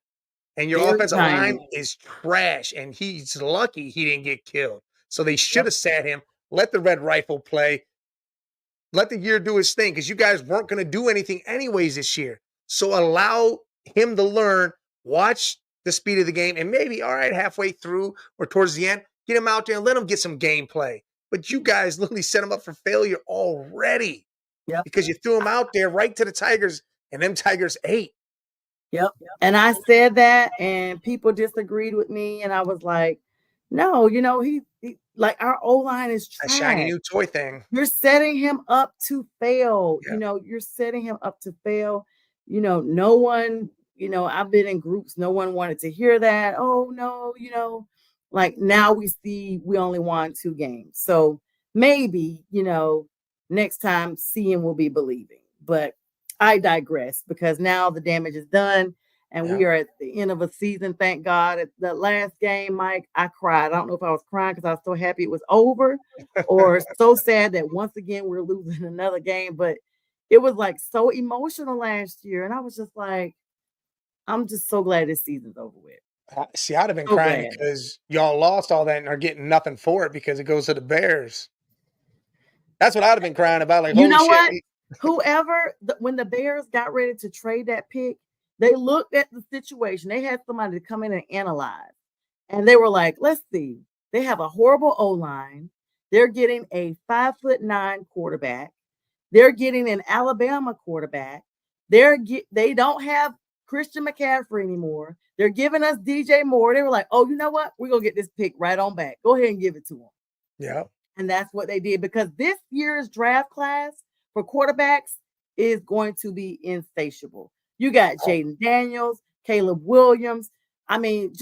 and your Very offensive line tiny. is trash, and he's lucky he didn't get killed. So they should have sat him, let the red rifle play, let the year do his thing, because you guys weren't going to do anything anyways this year. So allow him to learn, watch the speed of the game, and maybe, all right, halfway through or towards the end, get him out there and let him get some gameplay. But you guys literally set him up for failure already Yep. because you threw him out there right to the Tigers, and them Tigers ate. Yep. And I said that, and people disagreed with me, and I was like, no, he like our O-line is A shiny trash. new toy thing. You're setting him up to fail. Yeah. You're setting him up to fail. No one, I've been in groups, no one wanted to hear that. Oh no, like now we see we only won 2 games. So maybe, next time seeing will be believing. But I digress because now the damage is done and we Yeah. are at the end of a season. Thank God. At the last game, Mike, I cried. I don't know if I was crying because I was so happy it was over or so sad that once again we're losing another game. But it was like so emotional last year. And I was just like, I'm just so glad this season's over with. See, I'd have been So crying glad. because y'all lost all that and are getting nothing for it because it goes to the Bears. That's what I'd have been crying about. Like, You holy know shit. what? When the Bears got ready to trade that pick, they looked at the situation. They had somebody to come in and analyze. And they were like, let's see. They have a horrible O-line. They're getting a 5'9" quarterback. They're getting an Alabama quarterback. They don't have Christian McCaffrey anymore. They're giving us DJ Moore. They were like, oh, you know what? We're going to get this pick right on back. Go ahead and give it to them. Yeah. And that's what they did because this year's draft class for quarterbacks is going to be insatiable. You got Jaden Daniels, Caleb Williams. I mean,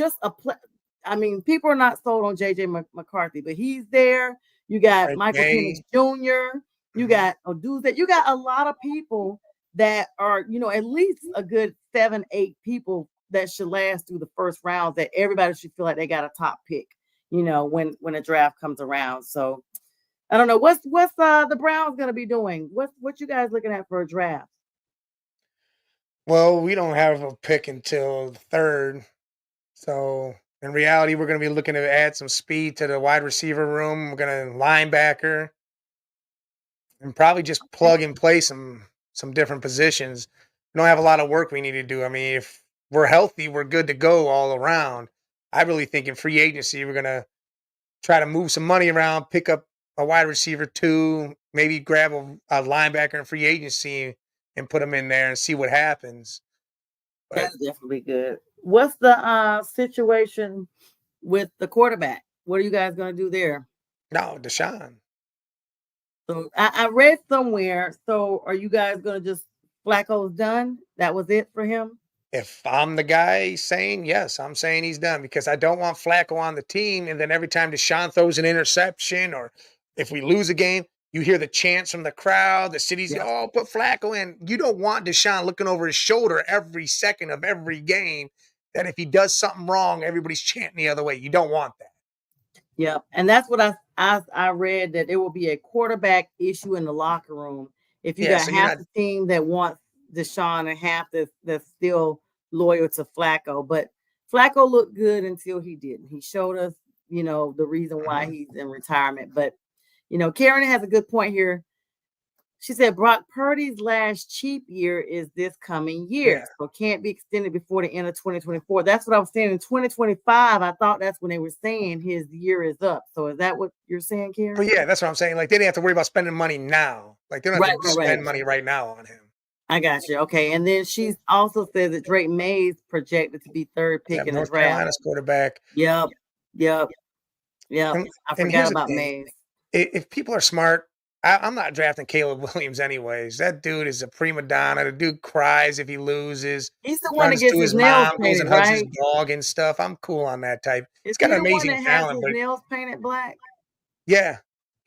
people are not sold on JJ McCarthy, but he's there. You got Frank Michael May. Penix Jr. You got Oduzet. You got a lot of people that are, at least a good 7-8 people that should last through the first round that everybody should feel like they got a top pick, when a draft comes around. So I don't know what's the Browns gonna be doing. What you guys looking at for a draft? Well, we don't have a pick until the 3rd. So in reality, we're going to be looking to add some speed to the wide receiver room. We're going to linebacker and probably just plug and play some different positions. We don't have a lot of work we need to do. I mean, if we're healthy, we're good to go all around. I really think in free agency, we're going to try to move some money around, pick up a wide receiver 2, maybe grab a linebacker in free agency and put them in there and see what happens. But That's definitely good. What's the situation with the quarterback? What are you guys gonna do there? no, Deshaun. So I read somewhere. So are you guys gonna just Flacco's done? That was it for him? If I'm the guy saying yes, I'm saying he's done because I don't want Flacco on the team. And then every time Deshaun throws an interception or if we lose a game, you hear the chants from the crowd, the city's, oh, put Flacco in. You don't want Deshaun looking over his shoulder every second of every game that if he does something wrong, everybody's chanting the other way. You don't want that. Yeah, and that's what I read that there will be a quarterback issue in the locker room. If you Yeah, got so you're half not the team that wants Deshaun and half that's still loyal to Flacco, but Flacco looked good until he didn't. He showed us, the reason why he's in retirement. But Karen has a good point here. She said Brock Purdy's last cheap year is this coming year. Yeah. So can't be extended before the end of 2024. That's what I was saying. In 2025, I thought that's when they were saying his year is up. So is that what you're saying, Karen? But yeah, that's what I'm saying. Like they didn't have to worry about spending money now. Like they don't have to Right. spend money right now on him. I got you. Okay. And then she's also said that Drake May's projected to be 3rd pick in the North draft. Carolina's quarterback. Yep. And I here's forgot the about thing. Mays. If people are smart, I'm not drafting Caleb Williams anyways. That dude is a prima donna. The dude cries if he loses. He's the one that Runs gets to his his nails mom, goes painted, and hugs his right? dog and stuff. I'm cool on that type. Is He's got he an the one amazing that has talent, his but nails painted black? yeah,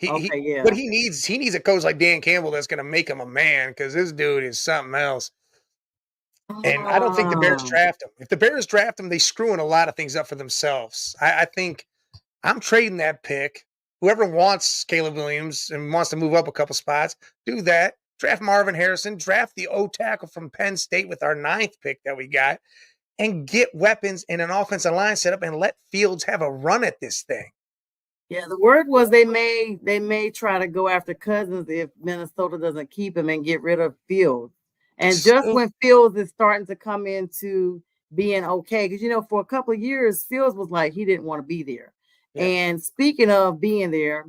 Okay, yeah. But he needs a coach like Dan Campbell that's going to make him a man because this dude is something else. And I don't think the Bears draft him. If the Bears draft him, they screwing a lot of things up for themselves. I think I'm trading that pick. Whoever wants Caleb Williams and wants to move up a couple spots, do that. Draft Marvin Harrison. Draft the O tackle from Penn State with our 9th pick that we got. and get weapons in an offensive line setup and let Fields have a run at this thing. Yeah, the word was they may try to go after Cousins if Minnesota doesn't keep him and get rid of Fields. And just when Fields is starting to come into being okay, because for a couple of years, Fields was like he didn't want to be there. Yeah. And speaking of being there,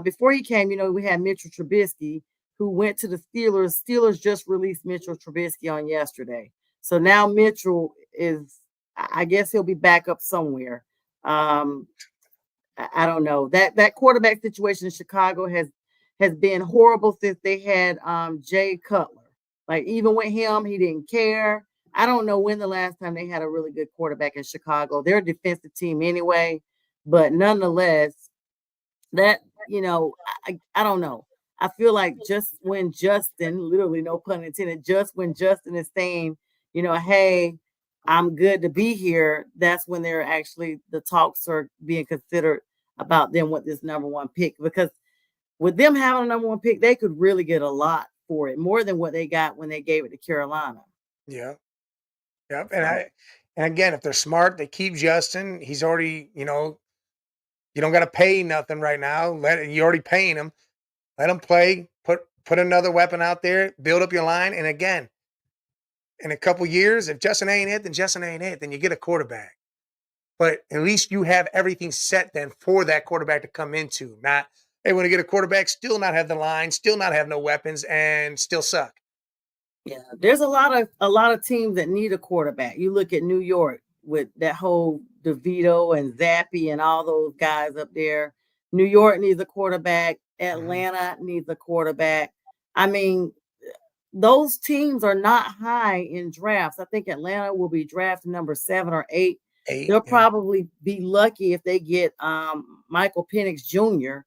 before he came, we had Mitchell Trubisky, who went to the Steelers. Steelers just released Mitchell Trubisky on yesterday. So now Mitchell is, I guess he'll be back up somewhere. I don't know. That quarterback situation in Chicago has been horrible since they had Jay Cutler. Like, even with him, he didn't care. I don't know when the last time they had a really good quarterback in Chicago. They're a defensive team anyway, but nonetheless, that, I don't know. I feel like just when Justin, literally no pun intended, just when Justin is saying, hey, I'm good to be here, that's when they're actually, the talks are being considered about them with this number one pick. Because with them having a number one pick, they could really get a lot for it, more than what they got when they gave it to Carolina. Yeah. Yep. And again, if they're smart, they keep Justin. He's already, you don't got to pay nothing right now. You're already paying him. Let him play. Put another weapon out there. Build up your line. And again, in a couple years, if Justin ain't it, then Justin ain't it. Then you get a quarterback. But at least you have everything set then for that quarterback to come into. Not, hey, when you get a quarterback, still not have the line, still not have no weapons, and still suck. Yeah, there's a lot of teams that need a quarterback. You look at New York with that whole DeVito and Zappi and all those guys up there. New York needs a quarterback. Atlanta needs a quarterback. I mean, those teams are not high in drafts. I think Atlanta will be drafted number 7 or 8. They'll probably be lucky if they get Michael Penix Jr.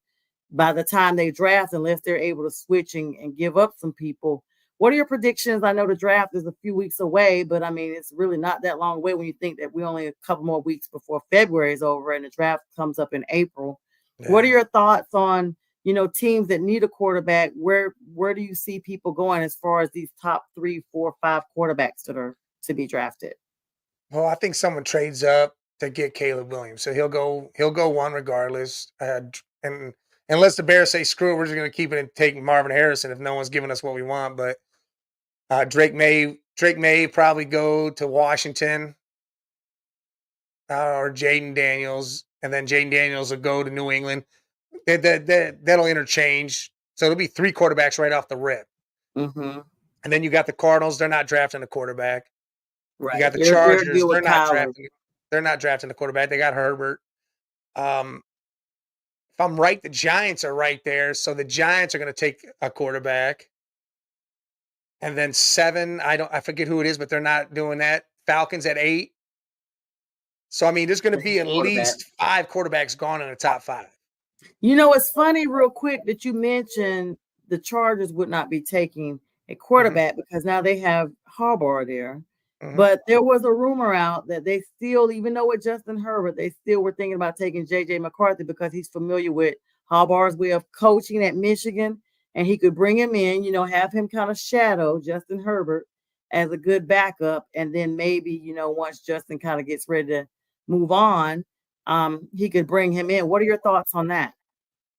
by the time they draft, unless they're able to switch and give up some people. What are your predictions? I know the draft is a few weeks away, but I mean, it's really not that long away when you think that we're only a couple more weeks before February is over and the draft comes up in April. Yeah. What are your thoughts on, teams that need a quarterback? Where do you see people going as far as these top 3, 4, 5 quarterbacks that are to be drafted? Well, I think someone trades up to get Caleb Williams, so he'll go one regardless. And unless the Bears say screw it, we're just going to keep it and take Marvin Harrison if no one's giving us what we want. But Drake may probably go to Washington or Jaden Daniels, and then Jaden Daniels will go to New England. That'll interchange, so it'll be 3 quarterbacks right off the rip. Mm-hmm. And then you got the Cardinals; they're not drafting a quarterback. Right. You got the Chargers; they're not drafting a quarterback. They got Herbert. If I'm right, the Giants are right there, so the Giants are going to take a quarterback. And then 7, I forget who it is, but they're not doing that. Falcons at 8. So I mean, there's going to be at least 5 quarterbacks gone in the top 5. It's funny, real quick, that you mentioned the Chargers would not be taking a quarterback because now they have Harbaugh there. Mm-hmm. But there was a rumor out that they still, even though with Justin Herbert, they still were thinking about taking J.J. McCarthy because he's familiar with Harbaugh's way of coaching at Michigan. And he could bring him in, have him kind of shadow Justin Herbert as a good backup. And then maybe, once Justin kind of gets ready to move on, he could bring him in. What are your thoughts on that?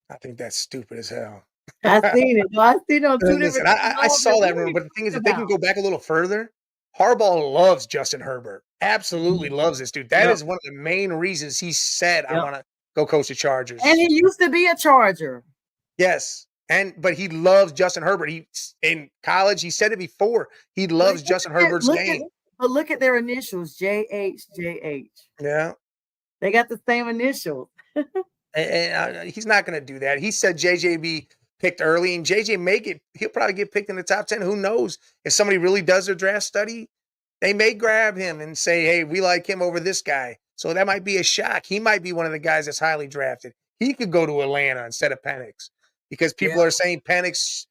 I think that's stupid as hell. I've seen it. I've seen it on 2 different. I saw that rumor, but the thing is, if they can go back a little further, Harbaugh loves Justin Herbert. Absolutely loves this dude. That is one of the main reasons he said, I want to go coach the Chargers. And he used to be a Charger. Yes. But he loves Justin Herbert. In college, he said it before. He loves Justin Herbert's game. But look at their initials, JH. Yeah. They got the same initials. and he's not going to do that. He said JJ be picked early, and JJ he'll probably get picked in the top 10. Who knows? If somebody really does their draft study, they may grab him and say, hey, we like him over this guy. So that might be a shock. He might be one of the guys that's highly drafted. He could go to Atlanta instead of Penix. Because people are saying Penix,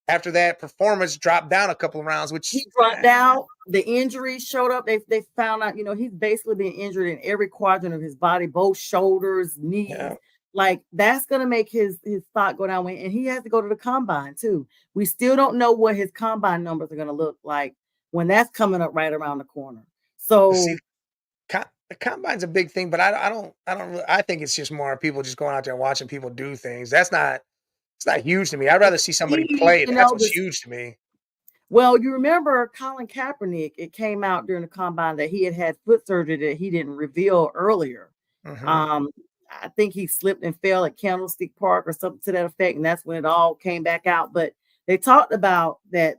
after that performance, dropped down a couple of rounds, which he dropped down. The injuries showed up. They found out, he's basically been injured in every quadrant of his body, both shoulders, knees. Yeah. Like, that's going to make his stock go down. And he has to go to the combine, too. We still don't know what his combine numbers are going to look like when that's coming up right around the corner. So See, the combine's a big thing, but I think it's just more people just going out there and watching people do things. It's not huge to me. I'd rather see somebody play. you That's know, what's this huge to me. well, you remember Colin Kaepernick, it came out during the combine that he had foot surgery that he didn't reveal earlier. Mhm. Um, I think he slipped and fell at Candlestick Park or something to that effect, and that's when it all came back out. But they talked about that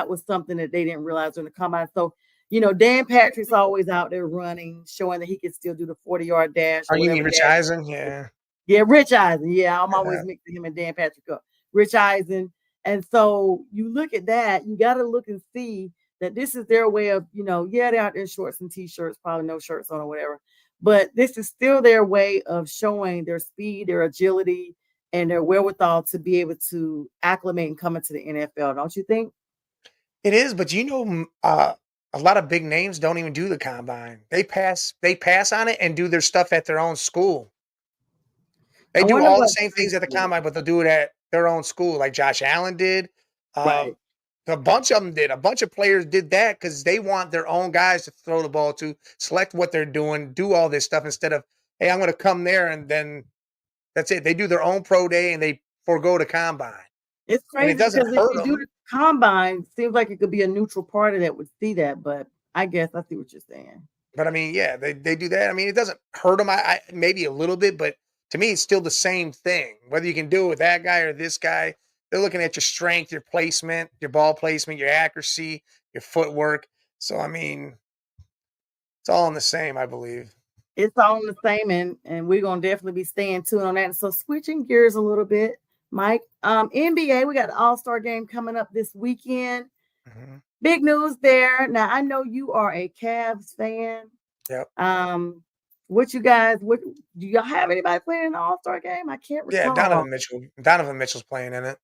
was something that they didn't realize during the combine. So, Dan Patrick's always out there running, showing that he can still do the 40-yard dash Oh, or you whatever mean Rich dash. Eisen? Yeah. Yeah, Rich Eisen. Yeah, I'm Yeah. always mixing him and Dan Patrick up. Rich Eisen. And so you look at that, you got to look and see that this is their way of, yeah, they're out there in shorts and t-shirts, probably no shirts on or whatever. But this is still their way of showing their speed, their agility, and their wherewithal to be able to acclimate and come into the NFL, don't you think? It is, but a lot of big names don't even do the combine. They pass on it and do their stuff at their own school. They I do wonder all the what same high things at the school. combine, but they'll do it at their own school, like Josh Allen did. Right. Um, a bunch of them did. A bunch of players did that because they want their own guys to throw the ball to, select what they're doing, do all this stuff instead of, hey, I'm going to come there and then that's it. They do their own pro day and they forego the combine, It's and it crazy doesn't because if hurt you do them. the combine, seems like it could be a neutral party that would see that, but I guess I see what you're saying. But I mean, yeah, they do that. I mean, it doesn't hurt them. I maybe a little bit, but to me, it's still the same thing. Whether you can do it with that guy or this guy, they're looking at your strength, your placement, your ball placement, your accuracy, your footwork. So I mean, it's all in the same, I believe. It's all the same, and we're gonna definitely be staying tuned on that. So switching gears a little bit, Mike. NBA, we got the All-Star game coming up this weekend. Mhm. Big news there. Now I know you are a Cavs fan. Yep. What do y'all have anybody playing in the All-Star game? I can't Yeah, recall. Donovan Mitchell's playing in it.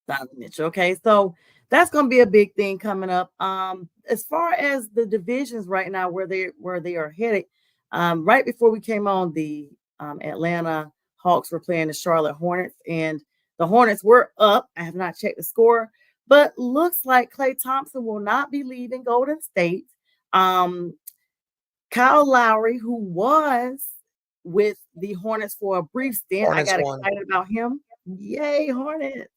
Donovan Mitchell. Okay, so that's going to be a big thing coming up. As far as the divisions right now, where they are headed, right before we came on, the Atlanta Hawks were playing the Charlotte Hornets, and the Hornets were up. I have not checked the score, but looks like Klay Thompson will not be leaving Golden State. Um, Kyle Lowry, who was with the Hornets for a brief stint, I Hornets got won. excited about him. Yay, Hornets.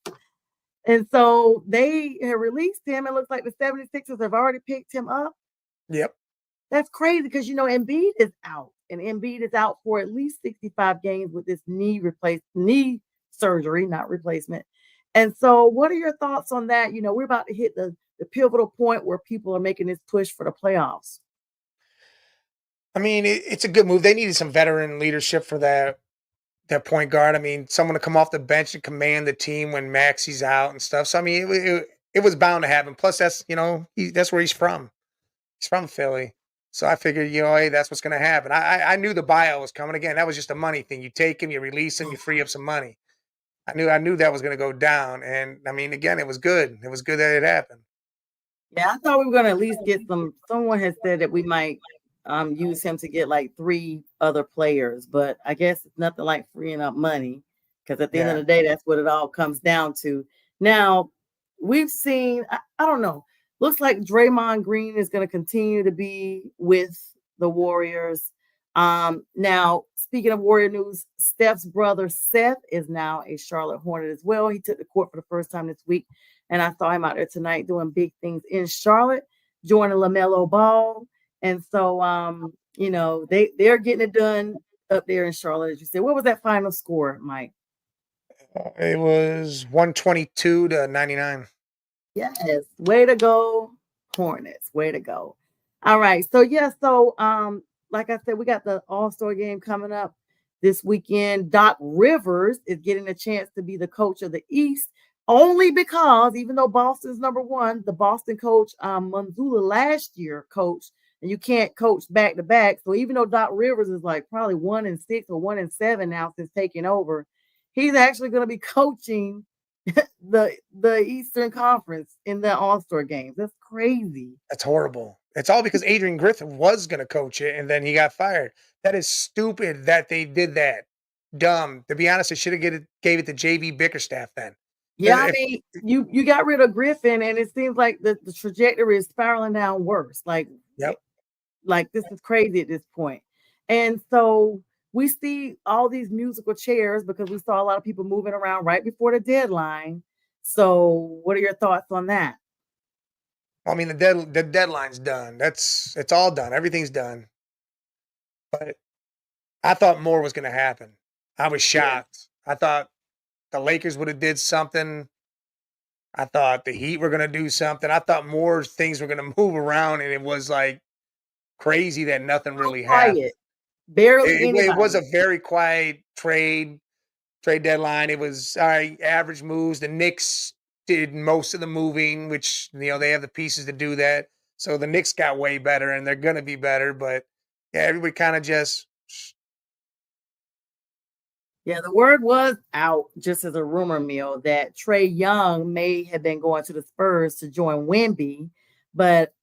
And so they have released him. It looks like the 76ers have already picked him up. Yep. That's crazy because, Embiid is out. And Embiid is out for at least 65 games with this knee surgery, not replacement. And so what are your thoughts on that? We're about to hit the pivotal point where people are making this push for the playoffs. I mean, it's a good move. They needed some veteran leadership for that point guard. I mean, someone to come off the bench and command the team when Maxi's out and stuff. So I mean, it was bound to happen. Plus, that's where he's from. He's from Philly. So I figured, hey, that's what's going to happen. I knew the buyout was coming. Again, that was just a money thing. You take him, you release him, you free up some money. I knew that was going to go down. And I mean, again, it was good. It was good that it happened. Yeah, I thought we were going to at least get someone has said that we might use him to get like 3 other players, but I guess it's nothing like freeing up money because at the end of Yeah. the day, that's what it all comes down to. Now, we've seen, I don't know, looks like Draymond Green is going to continue to be with the Warriors. Now, speaking of Warrior news, Steph's brother Seth is now a Charlotte Hornet as well. He took the court for the first time this week, and I saw him out there tonight doing big things in Charlotte, joining LaMelo Ball. And so, they're getting it done up there in Charlotte, as you said. What was that final score, Mike? It was 122-99. Yes, way to go, Hornets. Way to go. All right. So, like I said, we got the All-Star game coming up this weekend. Doc Rivers is getting a chance to be the coach of the East, only because even though Boston's number one, the Boston coach, Manzula, last year coached, and you can't coach back to back. So even though Doc Rivers is like probably 1-6 or 1-7 now since taking over, he's actually going to be coaching the Eastern Conference in the All-Star games. That's crazy. That's horrible. It's all because Adrian Griffin was going to coach it and then he got fired. That is stupid that they did that. Dumb. To be honest, they should have gave it to JB Bickerstaff then. Yeah, I mean, you got rid of Griffin, and it seems like the trajectory is spiraling down worse. Like, Yep. Like, this is crazy at this point. And so we see all these musical chairs because we saw a lot of people moving around right before the deadline. So what are your thoughts on that? I mean, the deadline's done. It's all done. Everything's done. But I thought more was going to happen. I was Yeah. shocked. I thought the Lakers would have did something. I thought the Heat were going to do something. I thought more things were going to move around, and it was like crazy that nothing really happened. Quiet. Barely It was anybody. a very quiet trade deadline. It was all right, average moves. The Knicks did most of the moving, which they have the pieces to do that. So the Knicks got way better, and they're going to be better. But yeah, everybody kind of just Yeah, the word was out just as a rumor mill that Trey Young may have been going to the Spurs to join Wemby, but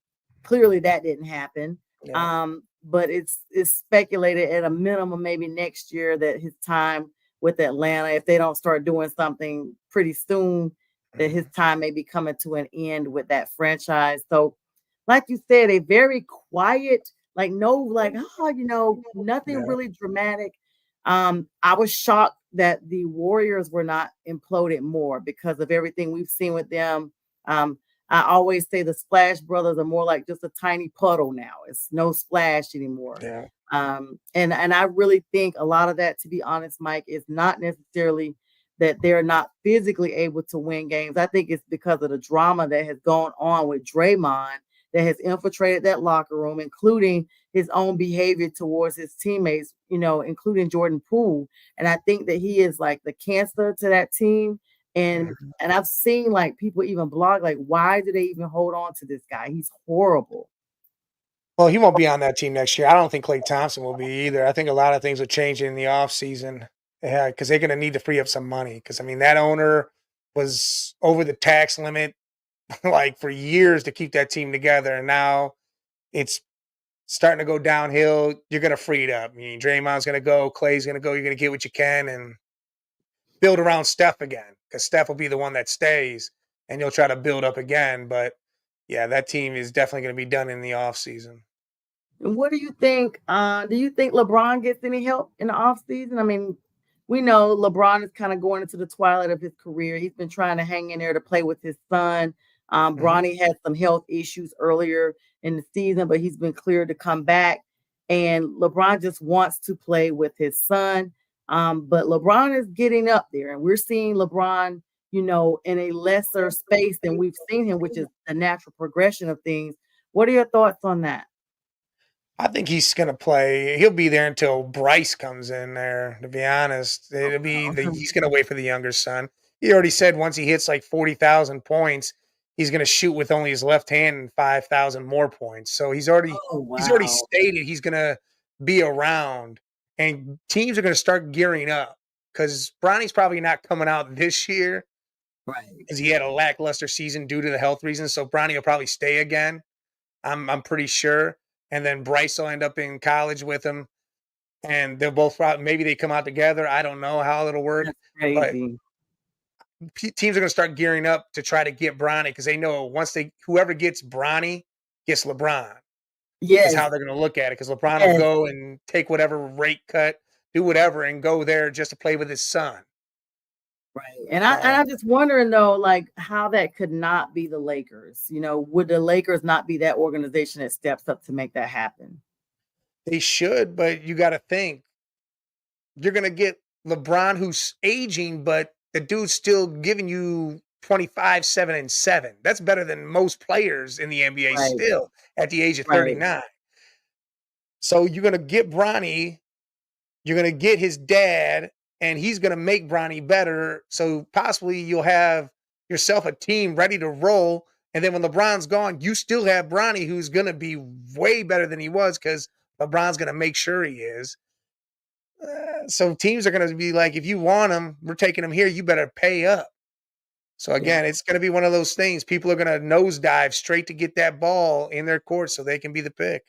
clearly that didn't happen. yeah. But it's speculated at a minimum maybe next year that his time with Atlanta, if they don't start doing something pretty soon, that his time may be coming to an end with that franchise. So, like you said, a very quiet, like no, like nothing Yeah. really dramatic. I was shocked that the Warriors were not imploded more because of everything we've seen with them. I always say the Splash Brothers are more like just a tiny puddle now. It's no splash anymore. Yeah. And I really think a lot of that, to be honest, Mike, is not necessarily that they're not physically able to win games. I think it's because of the drama that has gone on with Draymond that has infiltrated that locker room, including his own behavior towards his teammates, including Jordan Poole. And I think that he is like the cancer to that team. And I've seen like people even blog, like, why do they even hold on to this guy? He's horrible. Well, he won't be on that team next year. I don't think Klay Thompson will be either. I think a lot of things will change in the offseason. Yeah, because they're going to need to free up some money. Because I mean, that owner was over the tax limit like for years to keep that team together, and now it's starting to go downhill. You're going to free it up. I mean, Draymond's going to go, Clay's going to go. You're going to get what you can and build around Steph again, because Steph will be the one that stays, and you'll try to build up again. But yeah, that team is definitely going to be done in the offseason. And what do you think? Do you think LeBron gets any help in the offseason? I mean, we know LeBron is kind of going into the twilight of his career. He's been trying to hang in there to play with his son. Bronny had some health issues earlier in the season, but he's been cleared to come back. And LeBron just wants to play with his son. But LeBron is getting up there, and we're seeing LeBron, in a lesser space than we've seen him, which is a natural progression of things. What are your thoughts on that? I think he's going to play. He'll be there until Bryce comes in there, to be honest. It'll be he's going to wait for the younger son. He already said once he hits like 40,000 points, he's going to shoot with only his left hand and 5,000 more points. So he's already Wow. stated he's going to be around, and teams are going to start gearing up because Bronny's probably not coming out this year Right. because he had a lackluster season due to the health reasons. So Bronny will probably stay again. I'm pretty sure. And then Bryce will end up in college with him, and they'll both maybe they come out together. I don't know how it'll work, That's but crazy. teams are going to start gearing up to try to get Bronny because they know once whoever gets Bronny gets LeBron is Yes, how they're going to look at it because LeBron will yes, go and take whatever rate cut, do whatever, and go there just to play with his son. right. And I'm just wondering though, like how that could not be the Lakers. Would the Lakers not be that organization that steps up to make that happen? They should, but you got to think you're going to get LeBron who's aging, but the dude's still giving you 25, 7, and 7. That's better than most players in the NBA Right, still at the age of right. 39. So you're going to get Bronny, you're going to get his dad, and he's going to make Bronny better. So possibly you'll have yourself a team ready to roll. And then when LeBron's gone, you still have Bronny, who's going to be way better than he was because LeBron's going to make sure he is. So teams are going to be like, if you want him, we're taking him here. You better pay up. So Yeah. again, it's going to be one of those things. People are going to nosedive straight to get that ball in their court so they can be the pick.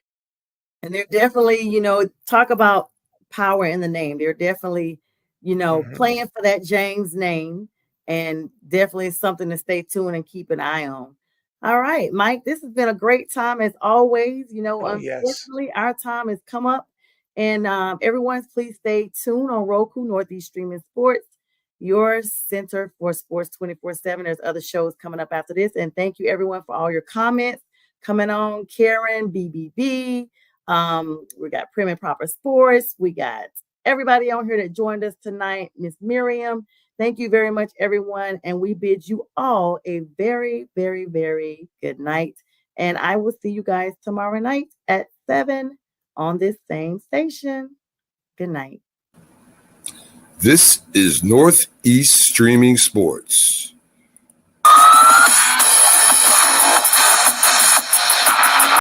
And they're definitely, talk about power in the name. They're definitely, Mhm. playing for that James name, and definitely something to stay tuned and keep an eye on. All right, Mike, this has been a great time as always. Oh yes. Unfortunately, our time has come up. And everyone, please stay tuned on Roku, Northeast Streaming Sports, your center for sports 24/7. There's other shows coming up after this. And thank you, everyone, for all your comments coming on. Karen, BBB. We got Prim and Proper Sports. We got everybody on here that joined us tonight. Miss Miriam. Thank you very much, everyone. And we bid you all a very, very, very good night. And I will see you guys tomorrow night at 7 on this same station. Good night. This is Northeast Streaming Sports.